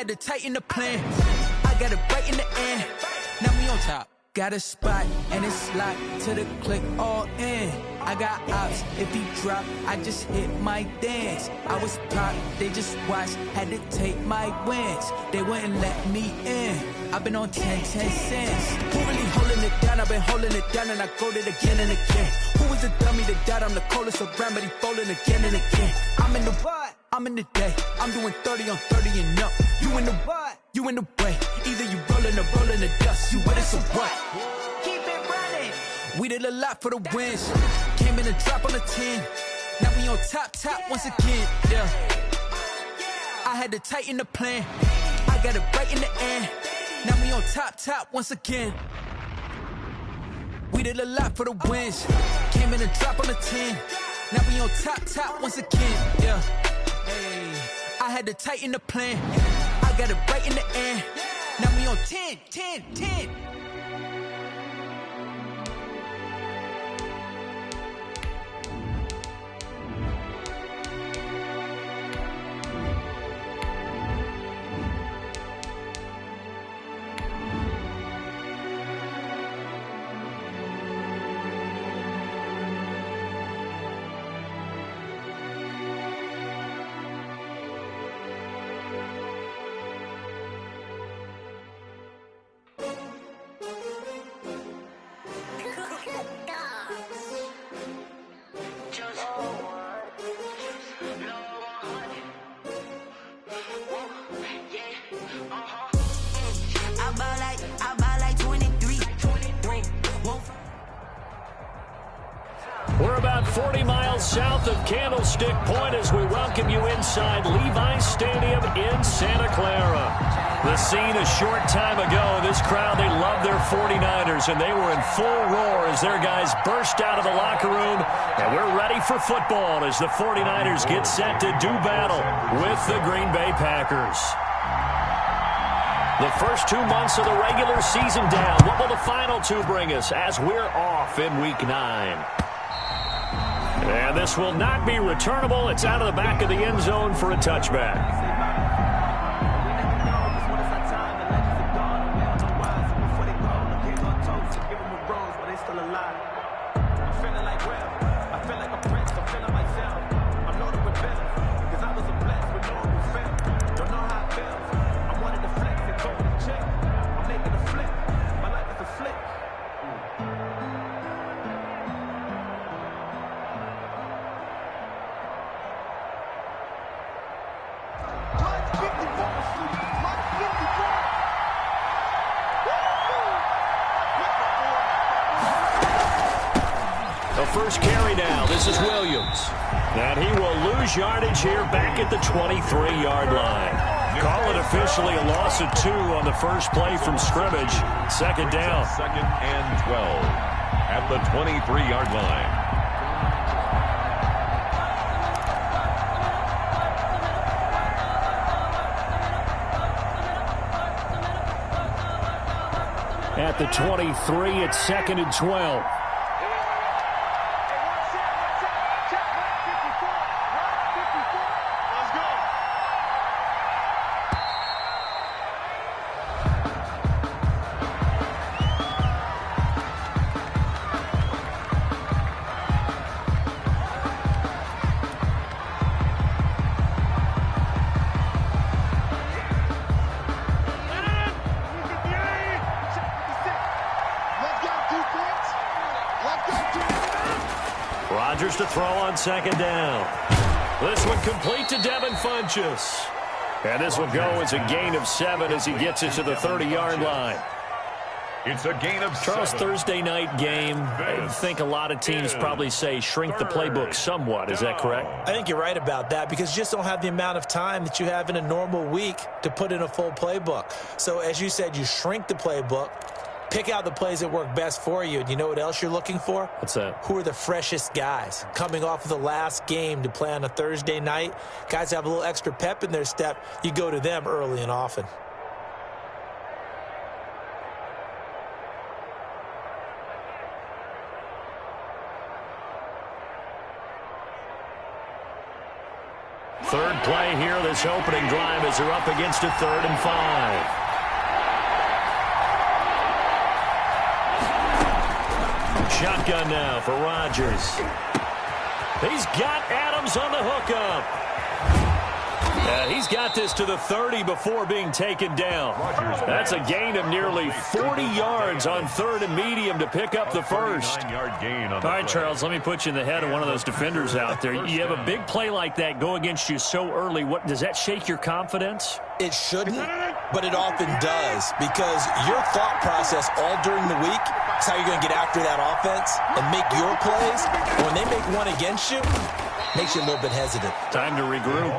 had to tighten the plan. I got it right in the end. Now we on top. Got a spot and it's locked to the click all in. I got ops, if he drop, I just hit my dance. I was pop, they just watched, had to take my wins. They wouldn't let me in. I've been on 10 cents. Who really holding it down? I've been holding it down and I go it again and again. Who was the dummy that died? I'm the coldest around, but he folding again and again. I'm in the what? I'm in the day. I'm doing 30 on 30 and up. You in the what? You in the way. Either you rolling or rolling the dust. You with us or what? Keep it running. We did a lot for the wins. Came in and drop on the 10. Now we on top once again. Yeah. I had to tighten the plan. I got it right in the end. Now we on top once again. We did a lot for the wins. Came in and drop on the 10. Now we on top once again. Yeah. Hey. I had to tighten the plan. I got it right in the end. Now we on 10. We're about 40 miles south of Candlestick Point as we welcome you inside Levi's Stadium in Santa Clara. The scene a short time ago, this crowd, they love their 49ers, and they were in full roar as their guys burst out of the locker room. And we're ready for football as the 49ers get set to do battle with the Green Bay Packers. The first 2 months of the regular season down. What will the final two bring us as we're off in Week 9? And this will not be returnable. It's out of the back of the end zone for a touchback. First carry now. This is Williams. And he will lose yardage here back at the 23-yard line. Call it officially a loss of 2 on the first play from scrimmage. Second down. Second and 12 at the 23-yard line. At the 23, it's second and 12. Rodgers to throw on second down. This one complete to Devin Funchess. And this will go as a gain of 7 as he gets it to the 30-yard line. It's a gain of 7. Charles, Thursday night game, I think a lot of teams probably say shrink the playbook somewhat. Is that correct? I think you're right about that because you just don't have the amount of time that you have in a normal week to put in a full playbook. So as you said, you shrink the playbook, pick out the plays that work best for you. And you know what else you're looking for? What's that? Who are the freshest guys coming off of the last game to play on a Thursday night? Guys have a little extra pep in their step. You go to them early and often. Third play here this opening drive as they're up against a 3rd and 5. Shotgun now for Rodgers. He's got Adams on the hookup. He's got this to the 30 before being taken down. That's a gain of nearly 40 yards on 3rd and medium to pick up the first. All right, Charles, let me put you in the head of one of those defenders out there. You have a big play like that go against you so early. What does that shake your confidence? It shouldn't, but it often does, because your thought process all during the week is how you're going to get after that offense and make your plays. When they make one against you, makes you a little bit hesitant. Time to regroup.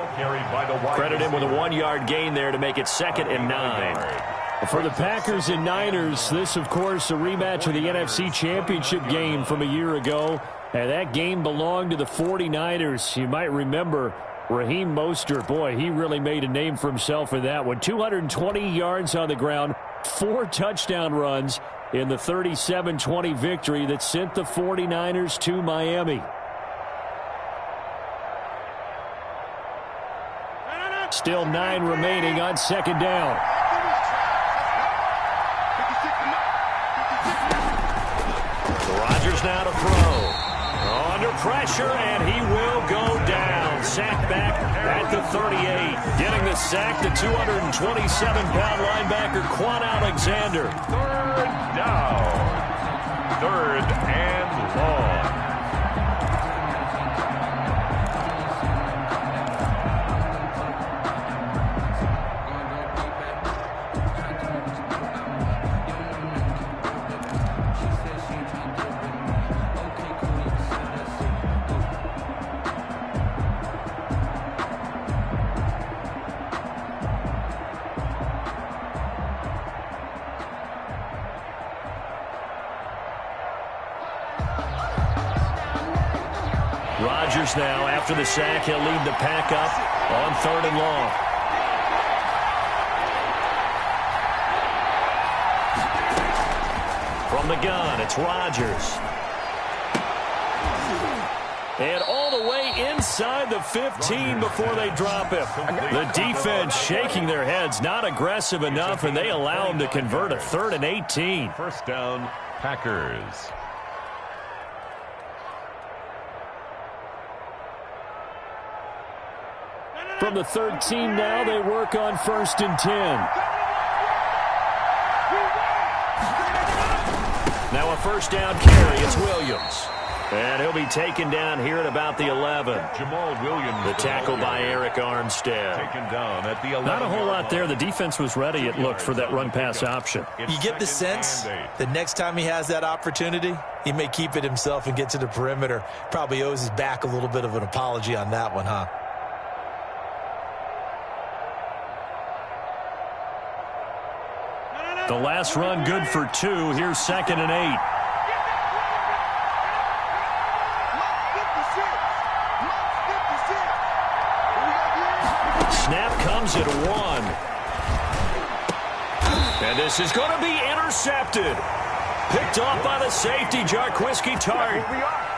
Credit him with a 1-yard gain there to make it 2nd and 9. For the Packers and Niners, this, of course, a rematch of the NFC Championship game from a year ago. And that game belonged to the 49ers. You might remember Raheem Mostert. Boy, he really made a name for himself in that one. 220 yards on the ground, 4 touchdown runs in the 37-20 victory that sent the 49ers to Miami. Still 9 remaining on 2nd down. Rodgers now to throw. Under pressure, and he will go down. Sacked back at the 38. Getting the sack, the 227-pound linebacker, Quan Alexander. 3rd down. 3rd and long. Rodgers now, after the sack, he'll lead the pack up on 3rd and long. From the gun, it's Rodgers. And all the way inside the 15 before they drop him. The defense shaking their heads, not aggressive enough, and they allow him to convert a 3rd and 18. 1st down, Packers. From the 13 now, they work on 1st and 10. Now a 1st down carry. It's Williams. And he'll be taken down here at about the 11. Jamal Williams. The tackle by Eric Armstead. Taken down at the 11. Not a whole lot there. The defense was ready, it looked, for that run-pass option. You get the sense that next time he has that opportunity, he may keep it himself and get to the perimeter. Probably owes his back a little bit of an apology on that one, huh? The last run good for 2. Here's 2nd and 8. Snap comes at 1. And this is going to be intercepted. Picked off by the safety, Jarquiski Tart.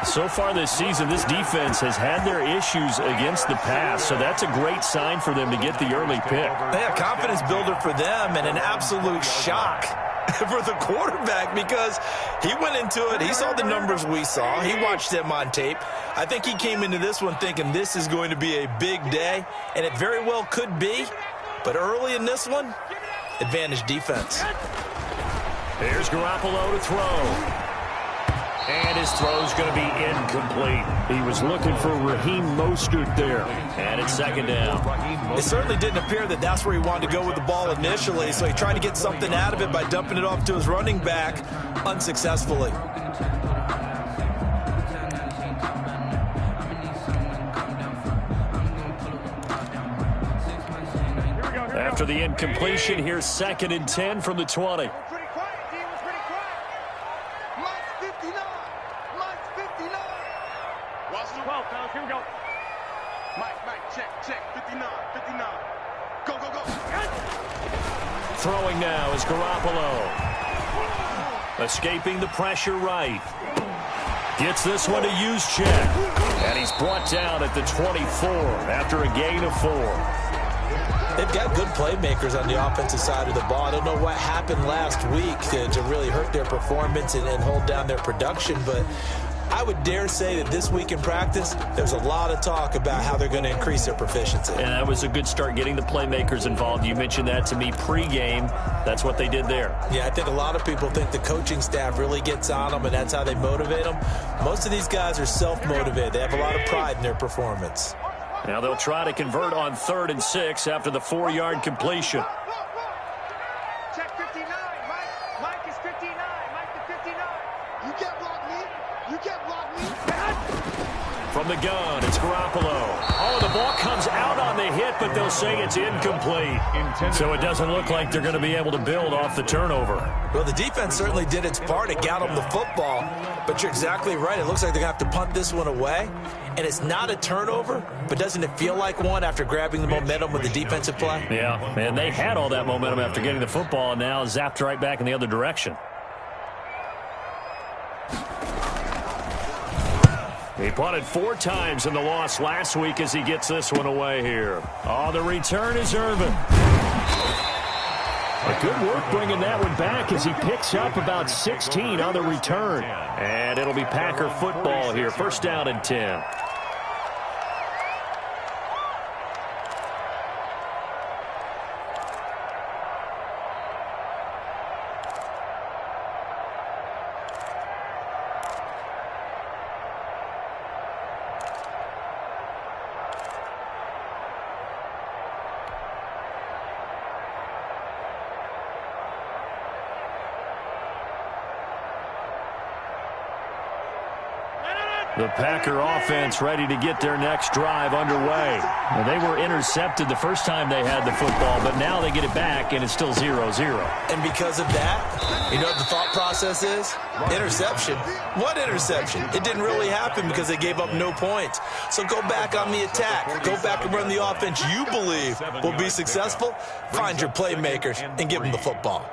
So far this season, this defense has had their issues against the pass, so that's a great sign for them to get the early pick. Yeah, confidence builder for them, and an absolute shock for the quarterback, because he went into it, he saw the numbers we saw, he watched them on tape. I think he came into this one thinking this is going to be a big day, and it very well could be, but early in this one, advantage defense. Here's Garoppolo to throw. And his throw's going to be incomplete. He was looking for Raheem Mostert there. And it's 2nd down. It certainly didn't appear that that's where he wanted to go with the ball initially, so he tried to get something out of it by dumping it off to his running back unsuccessfully. After the incompletion, here's 2nd and 10 from the 20. Here we go. Mike, check. 59. Go. Throwing now is Garoppolo. Escaping the pressure right. Gets this one to Juszczyk. And he's brought down at the 24 after a gain of 4. They've got good playmakers on the offensive side of the ball. I don't know what happened last week to really hurt their performance and hold down their production, but I would dare say that this week in practice, there's a lot of talk about how they're going to increase their proficiency. And that was a good start, getting the playmakers involved. You mentioned that to me pregame. That's what they did there. Yeah, I think a lot of people think the coaching staff really gets on them, and that's how they motivate them. Most of these guys are self-motivated. They have a lot of pride in their performance. Now they'll try to convert on 3rd and 6 after the 4-yard completion. Check 59. Mike is 59. Mike is 59. You can't block me. You can't block me. From the gun, it's Garoppolo. Oh, the ball comes out on the hit, but they'll say it's incomplete. So it doesn't look like they're going to be able to build off the turnover. Well, the defense certainly did its part. It got them the football. But you're exactly right. It looks like they're going to have to punt this one away. And it's not a turnover, but doesn't it feel like one after grabbing the momentum with the defensive play? Yeah, and they had all that momentum after getting the football, and now zapped right back in the other direction. He punted 4 times in the loss last week as he gets this one away here. Oh, the return is Irvin. A good work bringing that one back as he picks up about 16 on the return. And it'll be Packer football here. 1st down and 10. The Packer offense ready to get their next drive underway. Well, they were intercepted the first time they had the football, but now they get it back, and it's still 0-0. And because of that, you know what the thought process is? Interception. What interception? It didn't really happen because they gave up no points. So go back on the attack. Go back and run the offense you believe will be successful. Find your playmakers and give them the football.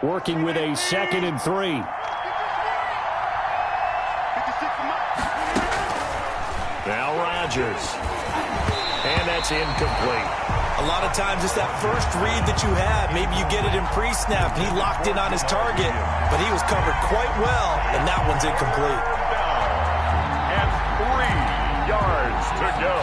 Working with a 2nd and 3. Now Rodgers. And that's incomplete. A lot of times it's that first read that you have. Maybe you get it in pre-snap, and he locked in on his target, but he was covered quite well, and that one's incomplete. And 3 yards to go.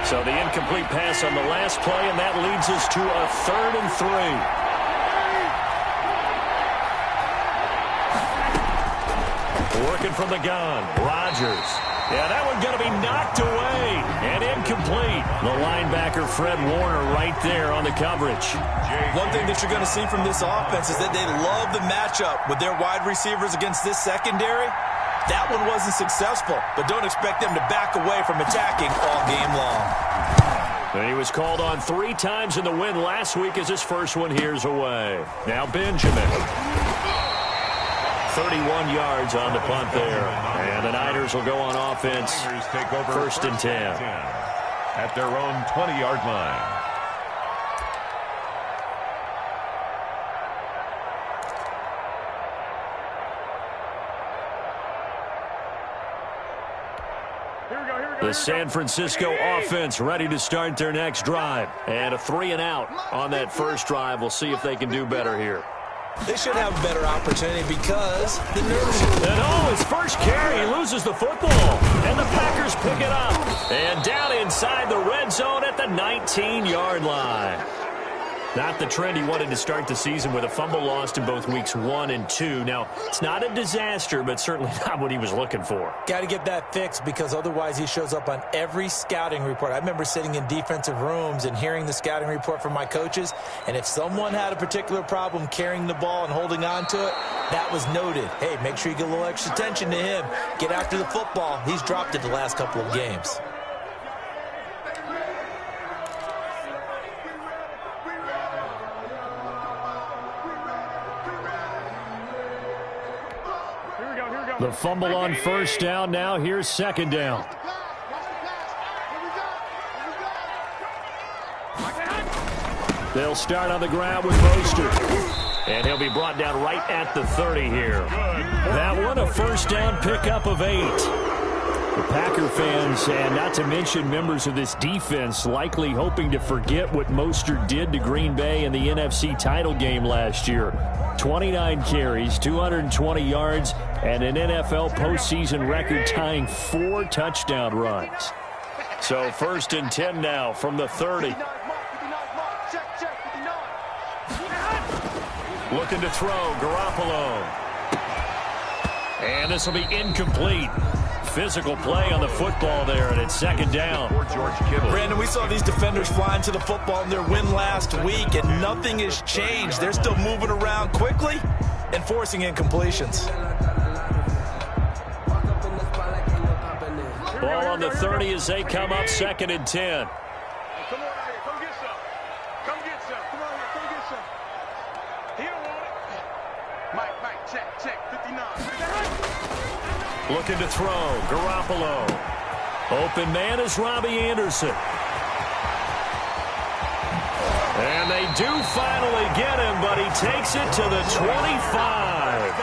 So the incomplete pass on the last play, and that leads us to a 3rd and 3. Working from the gun, Rodgers. Yeah, that one's going to be knocked away and incomplete. The linebacker, Fred Warner, right there on the coverage. One thing that you're going to see from this offense is that they love the matchup with their wide receivers against this secondary. That one wasn't successful, but don't expect them to back away from attacking all game long. And he was called on 3 times in the win last week as his first one here's away. Now Benjamin. 31 yards on the punt there. And the Niners will go on offense. Take over 1st and 10. At their own 20-yard line. The San Francisco offense ready to start their next drive. And a 3 and out on that first drive. We'll see if they can do better here. They should have a better opportunity because the nerves. And his first carry, he loses the football. And the Packers pick it up. And down inside the red zone at the 19-yard line. Not the trend he wanted to start the season with a fumble lost in both weeks 1 and 2. Now, it's not a disaster, but certainly not what he was looking for. Got to get that fixed because otherwise he shows up on every scouting report. I remember sitting in defensive rooms and hearing the scouting report from my coaches, and if someone had a particular problem carrying the ball and holding on to it, that was noted. Hey, make sure you get a little extra attention to him. Get after the football. He's dropped it the last couple of games. The fumble on first down. Now here's 2nd down. They'll start on the ground with Mostert. And he'll be brought down right at the 30 here. That one a first down pickup of 8. The Packer fans, and not to mention members of this defense, likely hoping to forget what Mostert did to Green Bay in the NFC title game last year. 29 carries, 220 yards, and an NFL postseason record-tying 4 touchdown runs. So 1st and 10 now from the 30. Looking to throw, Garoppolo. And this will be incomplete. Physical play on the football there, and it's 2nd down. Brandon, we saw these defenders flying to the football in their win last week, and nothing has changed. They're still moving around quickly and forcing incompletions. Ball on the 30 as they come up 2nd and 10. Come on out here. Come get some. Come get some. Come on here. Come get some. He don't want it. Mike, check. 59. Looking to throw, Garoppolo. Open man is Robbie Anderson. And they do finally get him, but he takes it to the 25.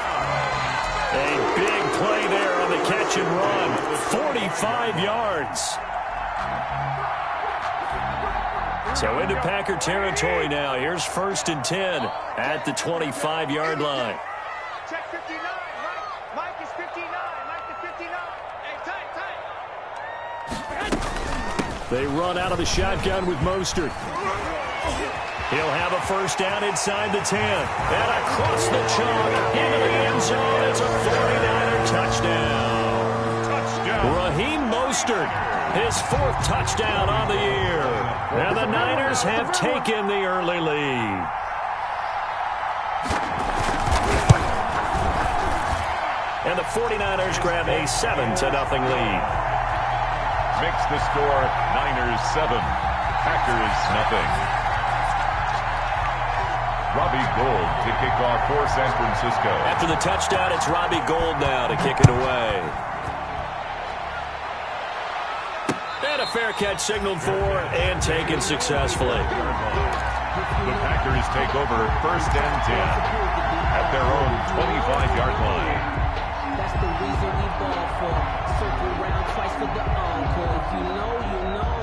A big play there on the catch and run. 45 yards. So into Packer territory now. Here's 1st and 10 at the 25-yard line. Check 59. Mike is 59. Mike is 59. Hey, tight. They run out of the shotgun with Mostert. He'll have a first down inside the 10. And across the chalk into the end zone. It's a 49er touchdown. Raheem Mostert, his 4th touchdown on the year. And the Niners have taken the early lead. And the 49ers grab a 7-0 lead. Makes the score Niners 7, Packers 0. Robbie Gould to kick off for San Francisco. After the touchdown, it's Robbie Gould now to kick it away. And a fair catch signaled for and taken successfully. The Packers take over 1st and 10 at their own 25-yard line. That's the reason we ball for. Circle round twice for the encore. If you know, you know.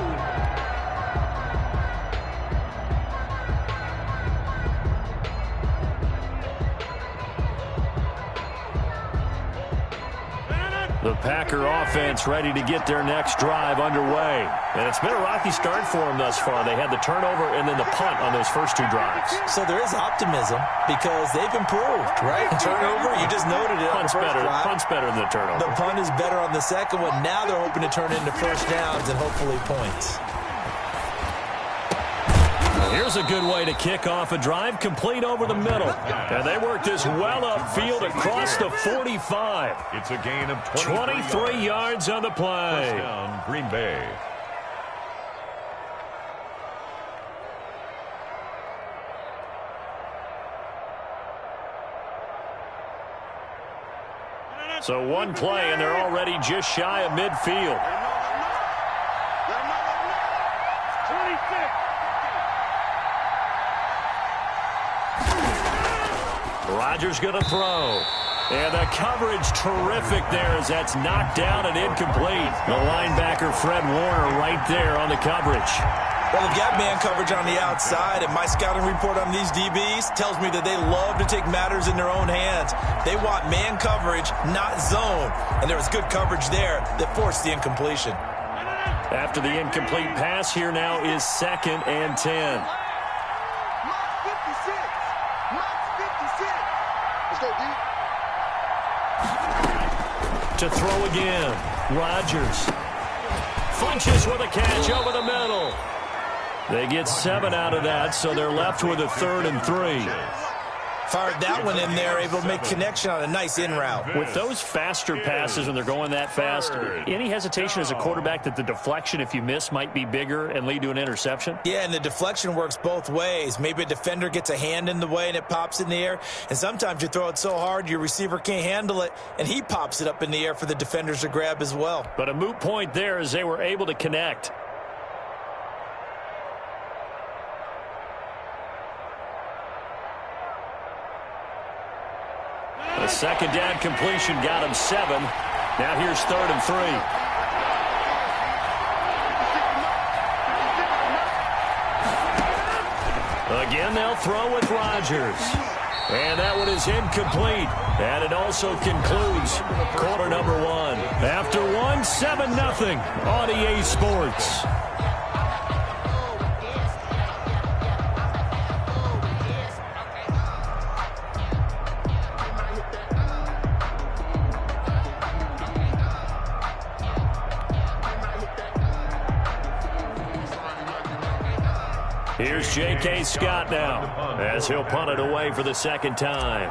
The Packer offense ready to get their next drive underway. And it's been a rocky start for them thus far. They had the turnover and then the punt on those first 2 drives. So there is optimism because they've improved, right? Turnover, you just noted it. Punt's better than the turnover. The punt is better on the second one. Now they're hoping to turn into first downs and hopefully points. Here's a good way to kick off a drive, complete over the middle. And they work this well upfield across the 45. It's a gain of 23 yards on the play. First down, Green Bay. So one play, and they're already just shy of midfield. 26. Rodgers going to throw. And the coverage terrific there as that's knocked down and incomplete. The linebacker, Fred Warner, right there on the coverage. Well, they've got man coverage on the outside, and my scouting report on these DBs tells me that they love to take matters in their own hands. They want man coverage, not zone. And there was good coverage there that forced the incompletion. After the incomplete pass, here now is 2nd and 10. To throw again, Rodgers flinches with a catch over the middle. They get 7 out of that, so they're left with a 3rd and 3. Fired that one in there, able to make connection on a nice in route. With those faster passes when they're going that fast, any hesitation as a quarterback that the deflection, if you miss, might be bigger and lead to an interception? Yeah, and the deflection works both ways. Maybe a defender gets a hand in the way and it pops in the air, and sometimes you throw it so hard your receiver can't handle it, and he pops it up in the air for the defenders to grab as well. But a moot point there as they were able to connect. The second down completion got him 7. Now here's 3rd and 3. Again, they'll throw with Rodgers. And that one is incomplete. And it also concludes quarter number 1. After 1, 7-0 on EA Sports. Here's J.K. Scott now as he'll punt it away for the second time.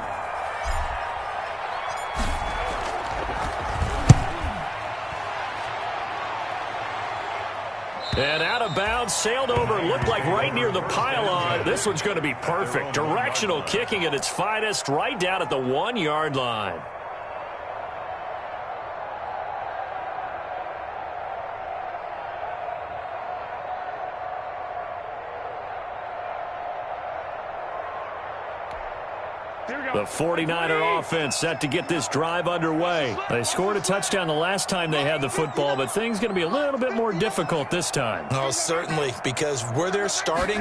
And out of bounds, sailed over, looked like right near the pylon. This one's going to be perfect. Directional kicking at its finest, right down at the 1-yard line. The 49er offense set to get this drive underway. They scored a touchdown the last time they had the football, but things going to be a little bit more difficult this time. Oh, certainly, because where they're starting,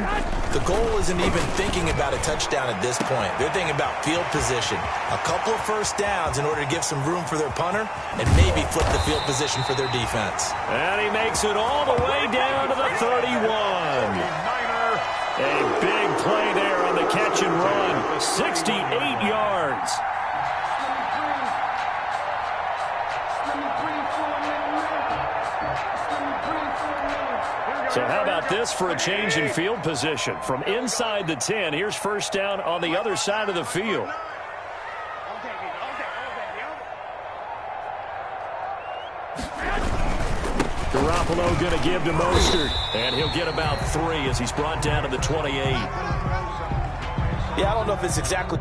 the goal isn't even thinking about a touchdown at this point. They're thinking about field position, a couple of first downs in order to give some room for their punter and maybe flip the field position for their defense. And he makes it all the way down to the 31. A big play there on the catch and run. 68 yards. So how about this for a change in field position? From inside the 10, here's first down on the other side of the field. Garoppolo going to give to Mostert, and he'll get about 3 as he's brought down to the 28. Yeah, I don't know if it's exactly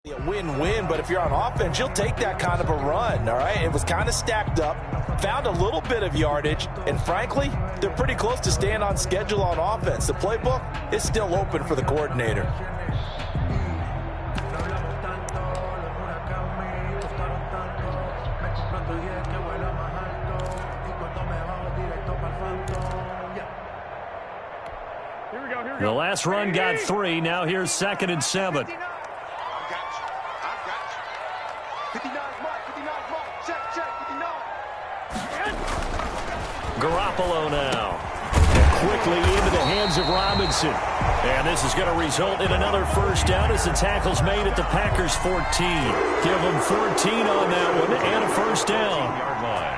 A win-win, but if you're on offense, you'll take that kind of a run, all right? It was kind of stacked up, found a little bit of yardage, and frankly, they're pretty close to staying on schedule on offense. The playbook is still open for the coordinator. The last run got 3. Now here's 2nd and 7. Garoppolo now. Quickly into the hands of Robinson. And this is going to result in another first down as the tackle's made at the Packers' 14. Give them 14 on that one and a first down. Yard line.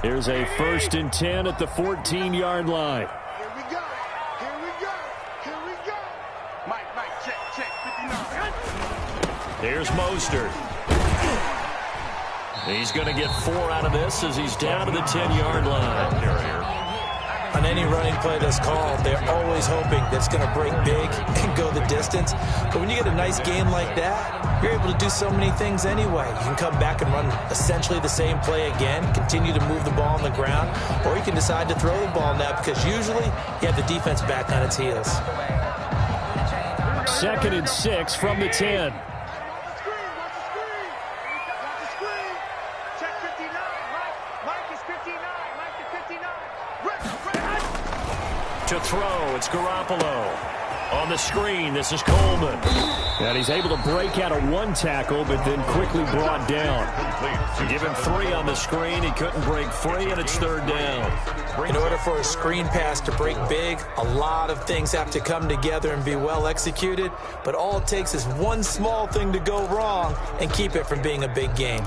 Here's a 1st and 10 at the 14-yard line. Here we go. Here we go. Here we go. Mike, check. 59. Here's Mostert. He's going to get 4 out of this as he's down to the 10-yard line. On any running play that's called, they're always hoping that it's going to break big and go the distance. But when you get a nice game like that, you're able to do so many things anyway. You can come back and run essentially the same play again, continue to move the ball on the ground, or you can decide to throw the ball now because usually you have the defense back on its heels. 2nd and 6 from the 10. To throw, it's Garoppolo. On the screen, this is Coleman. And he's able to break out of 1 tackle, but then quickly brought down. Give him 3 on the screen. He couldn't break free, and it's 3rd down. In order for a screen pass to break big, a lot of things have to come together and be well executed. But all it takes is one small thing to go wrong and keep it from being a big game.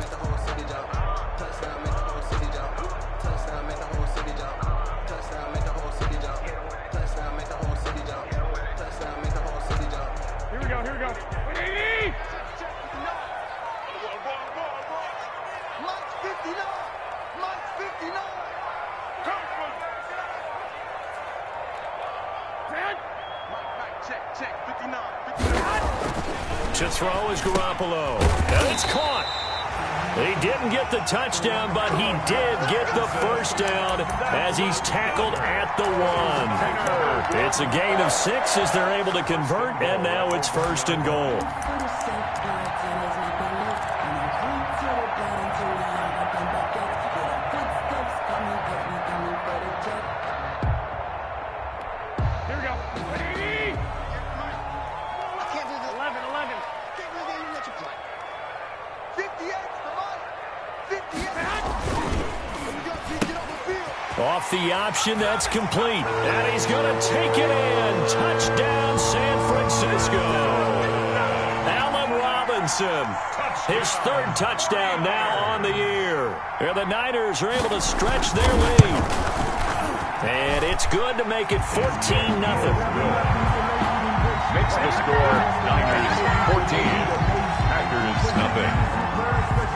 To throw is Garoppolo. And it's caught. He didn't get the touchdown, but he did get the first down as he's tackled at the 1. It's a gain of 6 as they're able to convert, and now it's 1st and goal. Off the option, that's complete. And he's going to take it in. Touchdown, San Francisco. Allen Robinson, his 3rd touchdown now on the year. And the Niners are able to stretch their lead. And it's good to make it 14-0. Makes the score Niners 14, Packers nothing.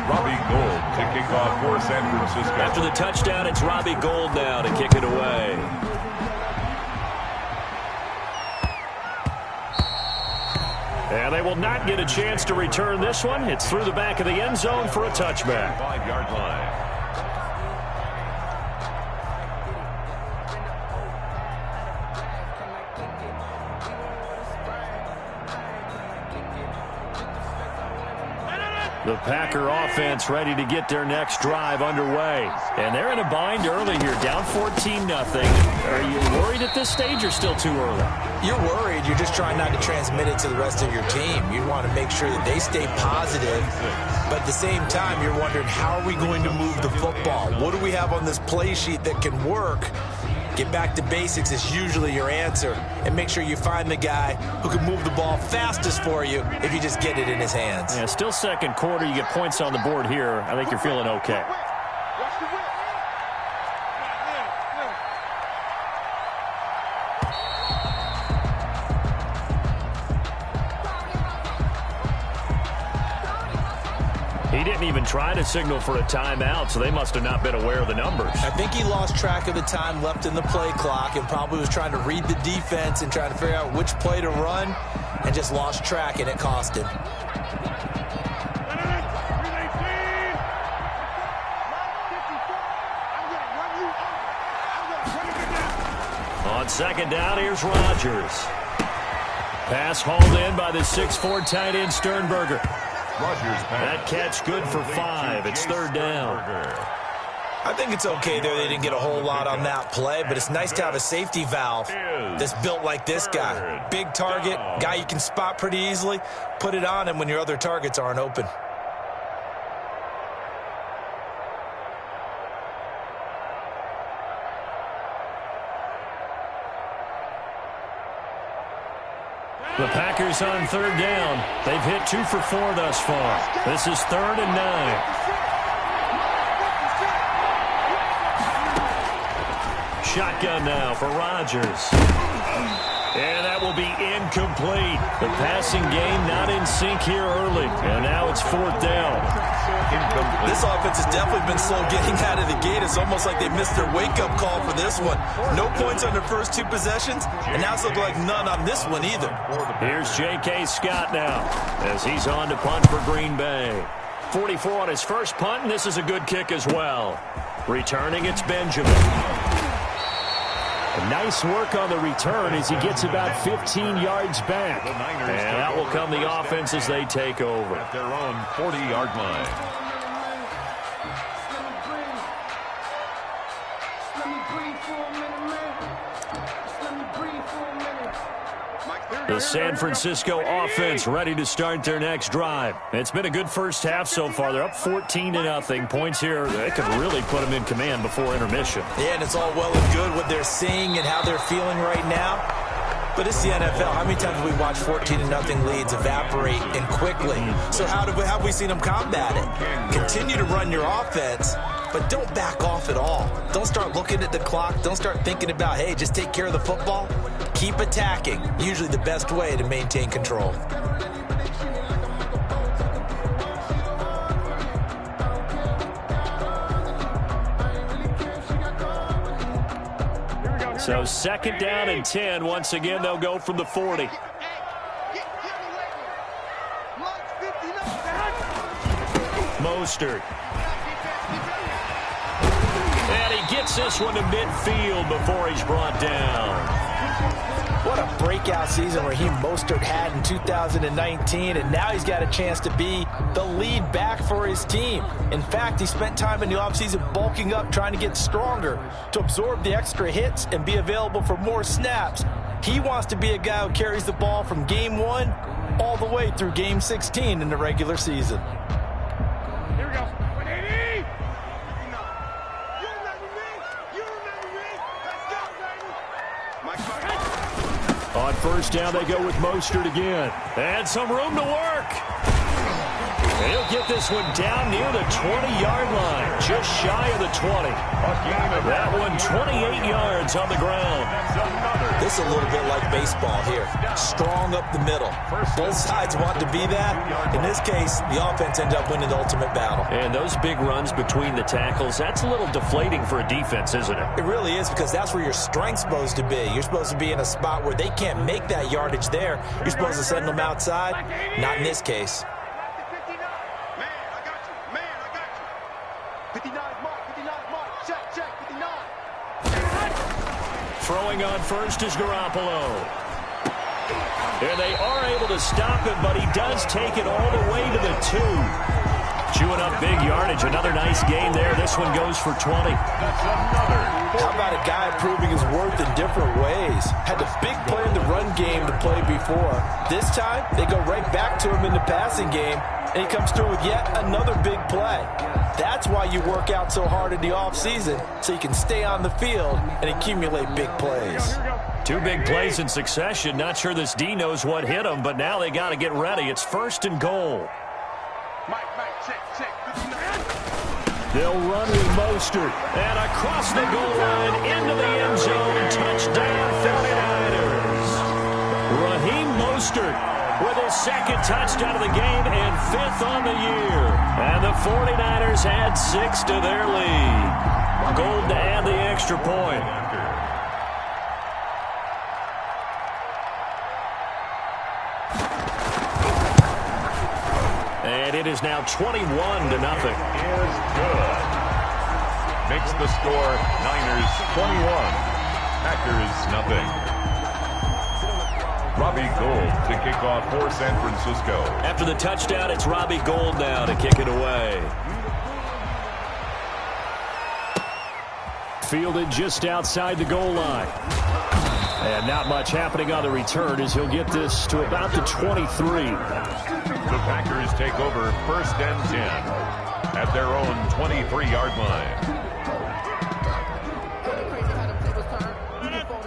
Robbie Gould to kick off for San Francisco. After the touchdown, it's Robbie Gould now to kick it away. And they will not get a chance to return this one. It's through the back of the end zone for a touchback. 5-yard line. The Packer offense ready to get their next drive underway. And they're in a bind early here, down 14-0. Are you worried at this stage or still too early? You're worried. You're just trying not to transmit it to the rest of your team. You want to make sure that they stay positive. But at the same time, you're wondering, how are we going to move the football? What do we have on this play sheet that can work? Get back to basics is usually your answer. And make sure you find the guy who can move the ball fastest for you if you just get it in his hands. Yeah, still 2nd quarter. You get points on the board here. I think you're feeling okay. He didn't even try to signal for a timeout, so they must have not been aware of the numbers. I think he lost track of the time left in the play clock and probably was trying to read the defense and trying to figure out which play to run and just lost track, and it cost him. On second down, here's Rodgers. Pass hauled in by the 6'4" tight end Sternberger. That catch good for 5. It's third down. I think it's okay there. They didn't get a whole lot on that play, but it's nice to have a safety valve that's built like this guy. Big target, guy you can spot pretty easily. Put it on him when your other targets aren't open. The Packers on third down. They've hit 2 for 4 thus far. This is 3rd and 9. Shotgun now for Rodgers. And that will be incomplete. The passing game not in sync here early. And now it's 4th down. This offense has definitely been slow getting out of the gate. It's almost like they missed their wake-up call for this one. No points on their first 2 possessions, and now it's looking like none on this one either. Here's J.K. Scott now as he's on to punt for Green Bay. 44 on his first punt, and this is a good kick as well. Returning, it's Benjamin. Nice work on the return as he gets about 15 yards back. And that will come the offense as they take over. At their own 40-yard line. The San Francisco offense ready to start their next drive. It's been a good first half so far. They're up 14-0. Points here, they could really put them in command before intermission. Yeah, and it's all well and good what they're seeing and how they're feeling right now. But it's the NFL. How many times have we watched 14-0 leads evaporate and quickly? So how have we seen them combat it? Continue to run your offense, but don't back off at all. Don't start looking at the clock. Don't start thinking about, hey, just take care of the football. Keep attacking. Usually the best way to maintain control. So 2nd down and 10. Once again, they'll go from the 40. Mostert. And he gets this one to midfield before he's brought down. What a breakout season Raheem Mostert had in 2019, and now he's got a chance to be the lead back for his team. In fact, he spent time in the offseason bulking up, trying to get stronger to absorb the extra hits and be available for more snaps. He wants to be a guy who carries the ball from game 1 all the way through game 16 in the regular season. Here we go. On first down, they go with Mostert again. And some room to work. He'll get this one down near the 20-yard line, just shy of the 20. That one 28 yards on the ground. This is a little bit like baseball here. Strong up the middle. Both sides want to be that. In this case, the offense ended up winning the ultimate battle. And those big runs between the tackles, that's a little deflating for a defense, isn't it? It really is, because that's where your strength's supposed to be. You're supposed to be in a spot where they can't make that yardage there. You're supposed to send them outside. Not in this case. Throwing on first is Garoppolo. And they are able to stop him, but he does take it all the way to the 2. Chewing up big yardage. Another nice gain there. This one goes for 20. How about a guy proving his worth in different ways? Had the big play in the run game to play before. This time, they go right back to him in the passing game, and he comes through with yet another big play. That's why you work out so hard in the offseason, so you can stay on the field and accumulate big plays. 2 big plays in succession. Not sure this D knows what hit him, but now they got to get ready. It's 1st and goal. They'll run with Mostert. And across the goal line, into the end zone. Touchdown, 49ers. Raheem Mostert with his second touchdown of the game and 5th on the year. And the 49ers add 6 to their lead. Gold to add the extra point. And it is now 21-0. Is good. Makes the score Niners 21, Packers nothing. Robbie Gould to kick off for San Francisco. After the touchdown, it's Robbie Gould now to kick it away. Fielded just outside the goal line. And not much happening on the return as he'll get this to about the 23. The Packers take over 1st and 10 at their own 23-yard line.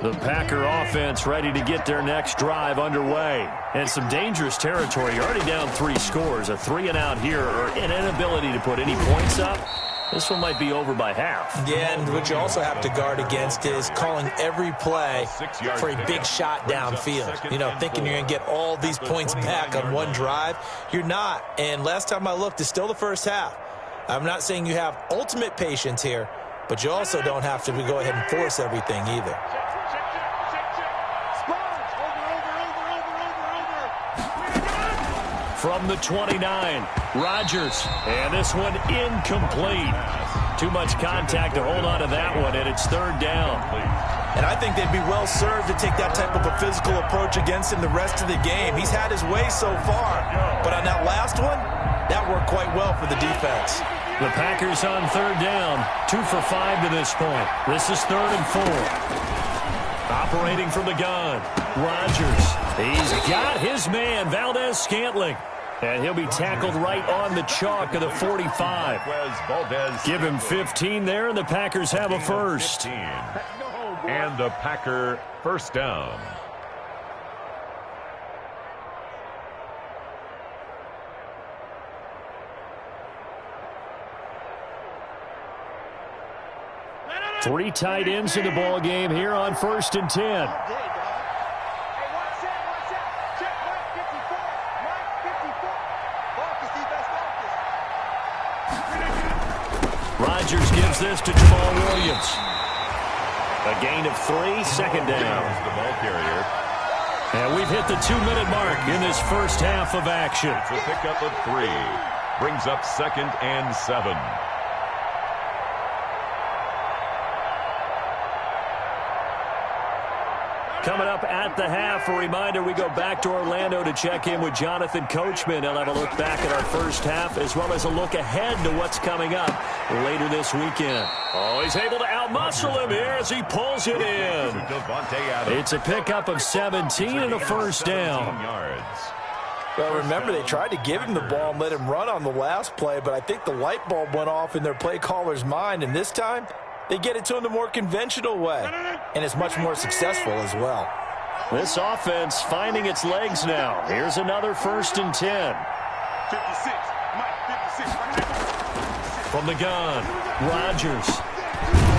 The Packer offense ready to get their next drive underway. And some dangerous territory. You're already down 3 scores. A 3-and-out here or an inability to put any points up. This one might be over by half. Yeah, and what you also have to guard against is calling every play for a big shot downfield. You know, thinking you're going to get all these points back on one drive. You're not. And last time I looked, it's still the first half. I'm not saying you have ultimate patience here, but you also don't have to go ahead and force everything either. From the 29, Rodgers. And this one incomplete. Too much contact to hold on to that one, and it's 3rd down. And I think they'd be well served to take that type of a physical approach against him the rest of the game. He's had his way so far, but on that last one, that worked quite well for the defense. The Packers on 3rd down, 2 for 5 to this point. This is 3rd and 4. Operating from the gun, Rodgers. He's got his man, Valdez-Scantling. And he'll be tackled right on the chalk of the 45. Give him 15 there, and the Packers have a first. And the Packer first down. Three tight ends in the ball game here on 1st and 10. Rodgers gives this to Jamal Williams. A gain of 3, 2nd down. The ball carrier. And we've hit the 2-minute mark in this first half of action. It's a pickup of 3. Brings up 2nd and 7. Coming up at the half, a reminder, we go back to Orlando to check in with Jonathan Coachman. He'll have a look back at our first half as well as a look ahead to what's coming up later this weekend. Oh, he's able to outmuscle him here as he pulls it in. It's a pickup of 17 and a first down. Well, remember, they tried to give him the ball and let him run on the last play, but I think the light bulb went off in their play caller's mind, and this time they get it to him the more conventional way, and it's much more successful as well. This offense finding its legs now. Here's another 1st and 10. 56. From the gun, Rodgers.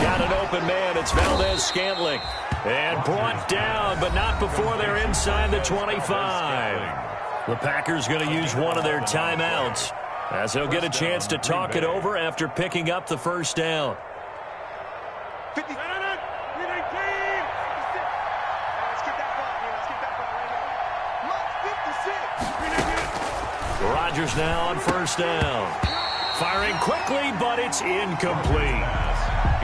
Got an open man. It's Valdez-Scantling. And brought down, but not before they're inside the 25. The Packers going to use one of their timeouts as they'll get a chance to talk it over after picking up the first down. Rodgers now on 1st down. Firing quickly, but it's incomplete.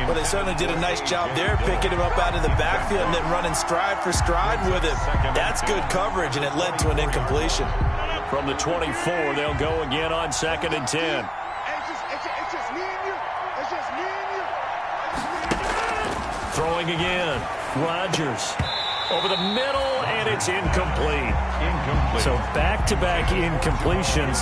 Well, they certainly did a nice job there, picking him up out of the backfield and then running stride for stride with him. That's good coverage, and it led to an incompletion. From the 24, they'll go again on 2nd and 10. It's just me and you. It's just me and you. Throwing again. Rodgers over the middle, and it's incomplete. So back-to-back incompletions.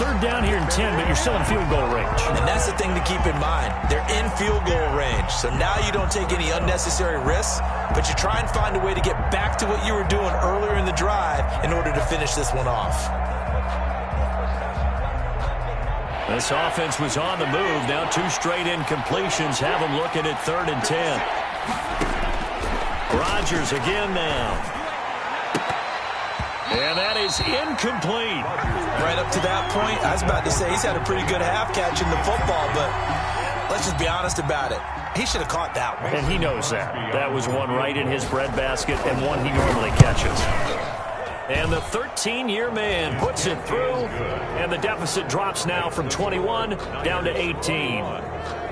3rd down here in 10, but you're still in field goal range. And that's the thing to keep in mind. They're in field goal range. So now you don't take any unnecessary risks, but you try and find a way to get back to what you were doing earlier in the drive in order to finish this one off. This offense was on the move. Now 2 straight incompletions have them looking at 3rd and 10. Rodgers again now. And that is incomplete. Right up to that point, I was about to say he's had a pretty good half catching the football, but let's just be honest about it. He should have caught that one. And he knows that. That was one right in his breadbasket and one he normally catches. And the 13-year man puts it through, and the deficit drops now from 21 down to 18.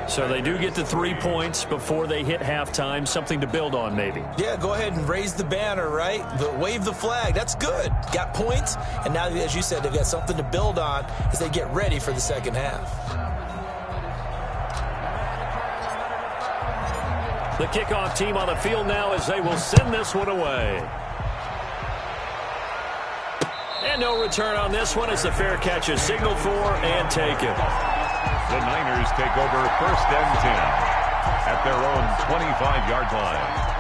So they do get the 3 points before they hit halftime, something to build on maybe. Yeah, go ahead and raise the banner, right? But wave the flag. That's good. Got points, and now, as you said, they've got something to build on as they get ready for the second half. The kickoff team on the field now as they will send this one away. And no return on this one as the fair catch is signaled for and taken. The Niners take over 1st and 10 at their own 25-yard line.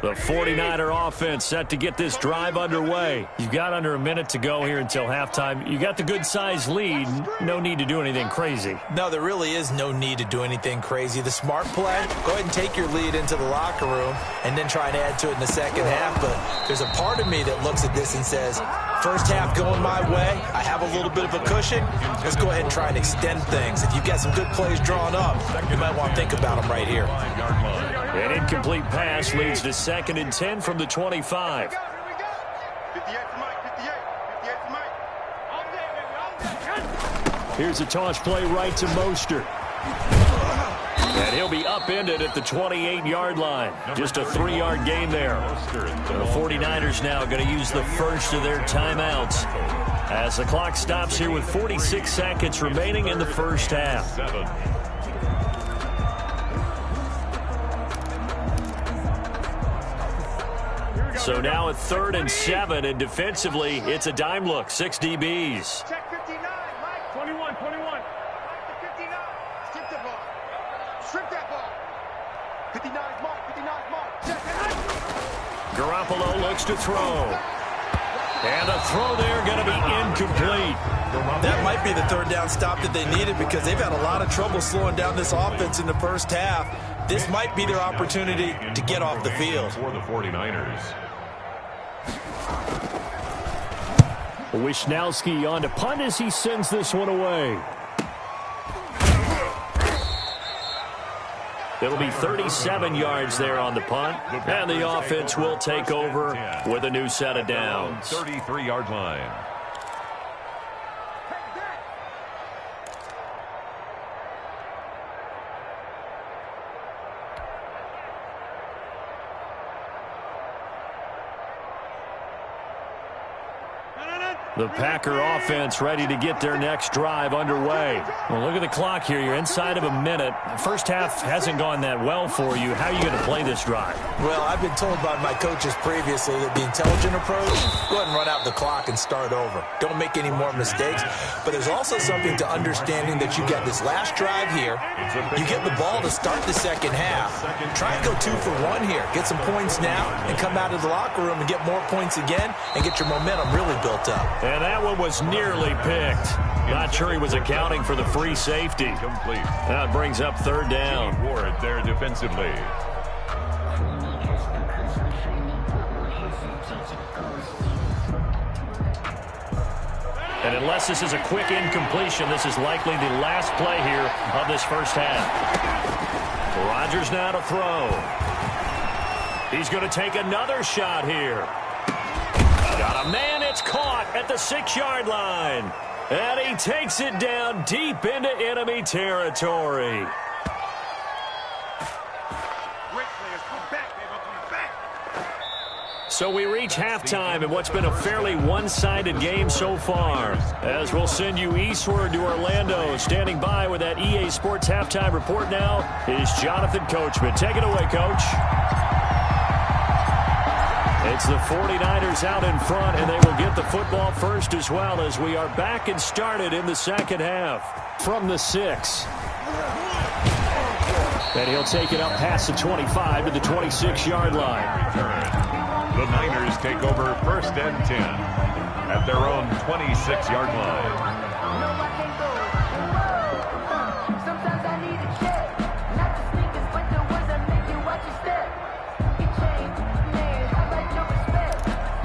The 49er offense set to get this drive underway. You've got under a minute to go here until halftime. You got the good-sized lead. No need to do anything crazy. No, there really is no need to do anything crazy. The smart play, go ahead and take your lead into the locker room and then try and add to it in the second half. But there's a part of me that looks at this and says, first half going my way, I have a little bit of a cushion. Let's go ahead and try and extend things. If you've got some good plays drawn up, you might want to think about them right here. An incomplete pass leads to 2nd and 10 from the 25. 58 for Mike, 58 for Mike. Here's a toss play right to Mostert. And he'll be upended at the 28-yard line. Just a 3-yard gain there. The 49ers now going to use the first of their timeouts as the clock stops here with 46 seconds remaining in the first half. So now at 3rd and 7, and defensively, it's a dime look. 6 DBs. Check 59, Mike. 21. Mike to 59. Strip that ball. Strip that ball. 59 Mark. Check it. Garoppolo looks to throw. And a throw there going to be incomplete. That might be the third down stop that they needed because they've had a lot of trouble slowing down this offense in the first half. This might be their opportunity to get off the field. For the 49ers. Wisnowski on to punt as he sends this one away. It'll be 37 yards there on the punt, and the offense will take over with a new set of downs. 33-yard line. The Packer offense ready to get their next drive underway. Well, look at the clock here. You're inside of a minute. First half hasn't gone that well for you. How are you going to play this drive? Well, I've been told by my coaches previously that the intelligent approach, go ahead and run out the clock and start over. Don't make any more mistakes. But there's also something to understanding that you got this last drive here. You get the ball to start the second half. Try and go 2 for 1 here. Get some points now and come out of the locker room and get more points again and get your momentum really built up. And that one was nearly picked. Not sure he was accounting for the free safety. Complete. That brings up 3rd down. Ward there defensively. And unless this is a quick incompletion, this is likely the last play here of this first half. Rodgers now to throw. He's going to take another shot here. Got a man, it's caught at the 6-yard line. And he takes it down deep into enemy territory. So we reach halftime in what's been a fairly one-sided game so far. As we'll send you eastward to Orlando. Standing by with that EA Sports halftime report now is Jonathan Coachman. Take it away, Coach. It's the 49ers out in front, and they will get the football first as well as we are back and started in the second half from the 6. And he'll take it up past the 25 to the 26-yard line. The Niners take over 1st and 10 at their own 26-yard line. Sometimes I need a check, not the sneakers, but the ones that make you watch your step. You change, man, I like your respect.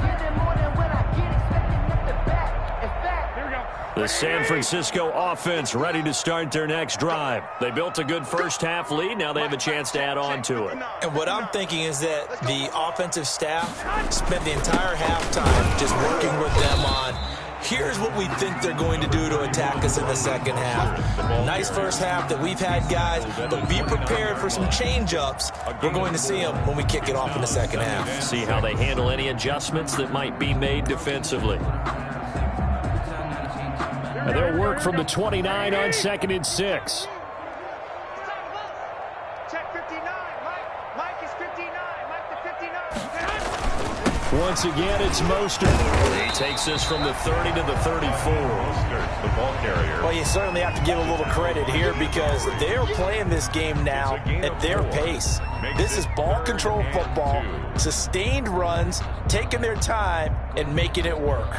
Give them more than what I get, expecting at the back. In fact, here we go. The San Francisco offense ready to start their next drive. They built a good first-half lead. Now they have a chance to add on to it. And what I'm thinking is that the offensive staff spent the entire halftime just working with them on, here's what we think they're going to do to attack us in the second half. Nice first half that we've had, guys, but be prepared for some change-ups. We're going to see them when we kick it off in the second half. See how they handle any adjustments that might be made defensively. And they'll work from the 29 on 2nd and 6. Check 59. Mike is 59. Mike the 59. Once again, it's Mostert. He takes this from the 30 to the 34. Mostert, the ball carrier. Well, you certainly have to give a little credit here because they're playing this game now at their pace. This is ball control football, sustained runs, taking their time, and making it work.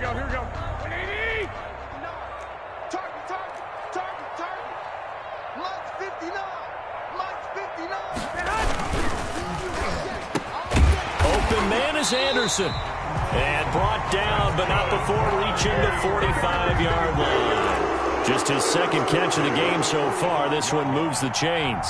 Here we go. 180. Target. Mike's 59. Open man is Anderson. And brought down, but not before reaching the 45-yard line. Just his second catch of the game so far. This one moves the chains.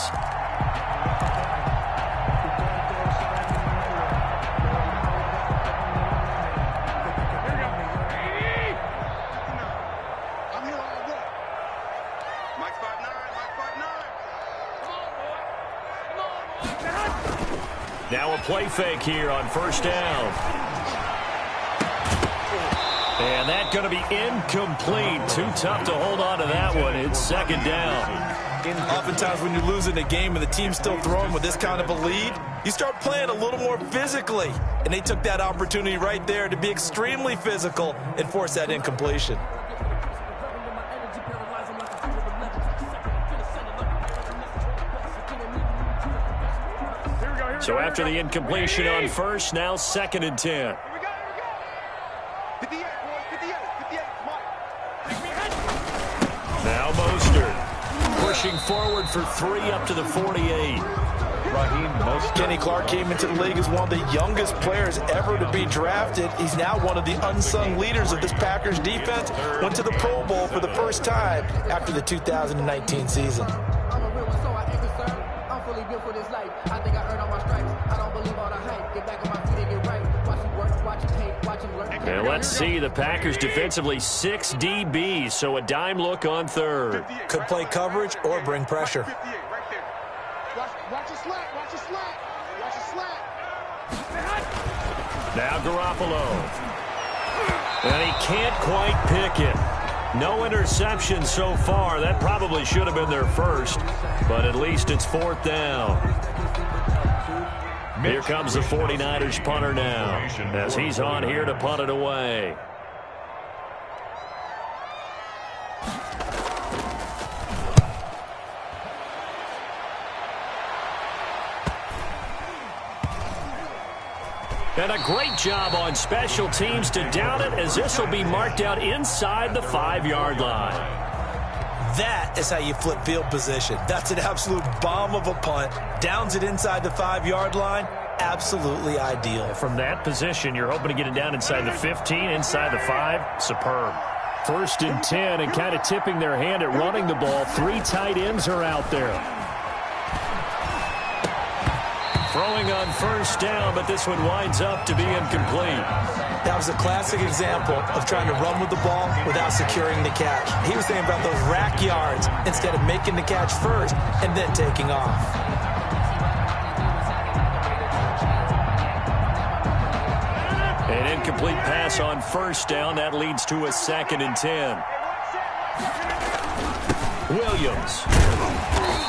Now a play fake here on 1st down. And that's going to be incomplete. Too tough to hold on to that one. It's 2nd down. Oftentimes when you're losing a game and the team's still throwing with this kind of a lead, you start playing a little more physically. And they took that opportunity right there to be extremely physical and force that incompletion. So after the incompletion on 1st, now 2nd and 10. Here we go. 58, boys. 58. Now Mostert pushing forward for 3 up to the 48. Raheem Mostert. Kenny Clark came into the league as one of the youngest players ever to be drafted. He's now one of the unsung leaders of this Packers defense. Went to the Pro Bowl for the first time after the 2019 season. I'm a real one, so I ain't concerned. I'm fully built for this life. I think I earned all my stripes. I don't believe all the hype. Get back on my feet and get right. Watch him work, watch him hate, watch him learn. And let's see, the Packers defensively 6 DBs, so a dime look on 3rd. Could play coverage or bring pressure. 58, right there. Watch your slack. Now Garoppolo. And he can't quite pick it. No interception so far. That probably should have been their first, but at least it's 4th down. Here comes the 49ers punter now, as he's on here to punt it away. And a great job on special teams to down it, as this will be marked out inside the 5-yard line. That is how you flip field position. That's an absolute bomb of a punt. Downs it inside the 5-yard line. Absolutely ideal. From that position, you're hoping to get it down inside the 15, inside the 5. Superb. 1st and 10, and kind of tipping their hand at running the ball. 3 tight ends are out there. Throwing on 1st down, but this one winds up to be incomplete. That was a classic example of trying to run with the ball without securing the catch. He was thinking about those rack yards instead of making the catch first and then taking off. An incomplete pass on 1st down. That leads to a 2nd and 10. Williams.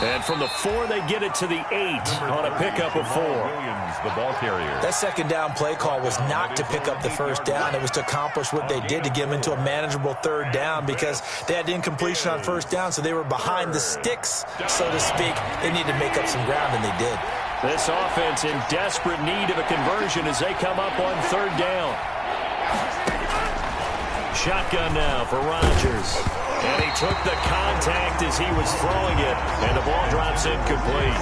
And from the 4, they get it to the 8 on a pickup of 4. Williams, the ball carrier. That second down play call was not to pick up the first down. It was to accomplish what they did, to get them into a manageable third down, because they had incompletion on first down, so they were behind the sticks, so to speak. They needed to make up some ground, and they did. This offense in desperate need of a conversion as they come up on third down. Shotgun now for Rodgers. And he took the contact as he was throwing it, and the ball drops incomplete.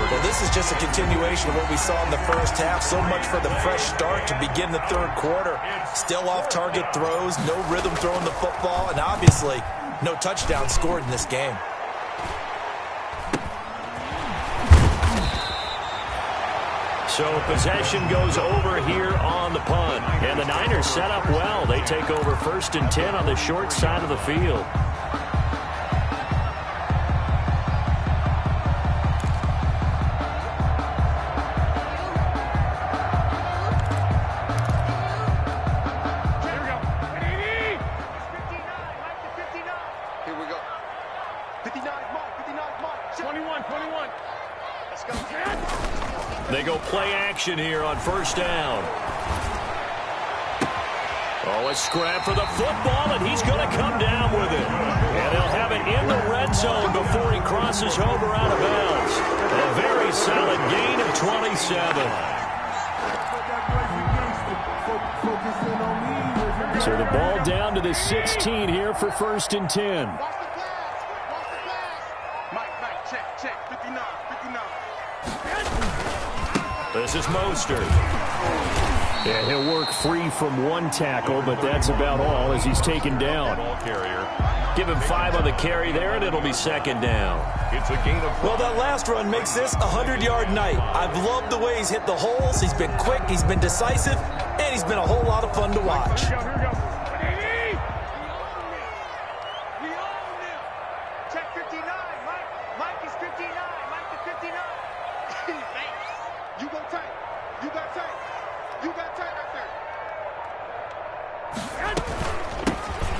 Well, this is just a continuation of what we saw in the first half. So much for the fresh start to begin the third quarter. Still off-target throws, no rhythm throwing the football, and obviously no touchdown scored in this game. So possession goes over here on the punt. And the Niners set up well. They take over 1st and 10 on the short side of the field. Here we go. 59, Mike, 59, Mike. 21, 21. Let's go. They go play action here on first down. Oh, a scrap for the football, and he's going to come down with it. And he'll have it in the red zone before he crosses over out of bounds. A very solid gain of 27. So the ball down to the 16 here for 1st and 10. Mike, check, 59, 59. This is Mostert. Yeah, he'll work free from one tackle, but that's about all as he's taken down. Ball carrier. Give him 5 on the carry there, and it'll be 2nd down. It's a gain of 5. Well, that last run makes this a 100-yard night. I've loved the way he's hit the holes. He's been quick, he's been decisive, and he's been a whole lot of fun to watch. Here we go. We own him. Check 59, Mike. Mike is 59. Mike is 59. You go tight. You got tight. You got tight out there.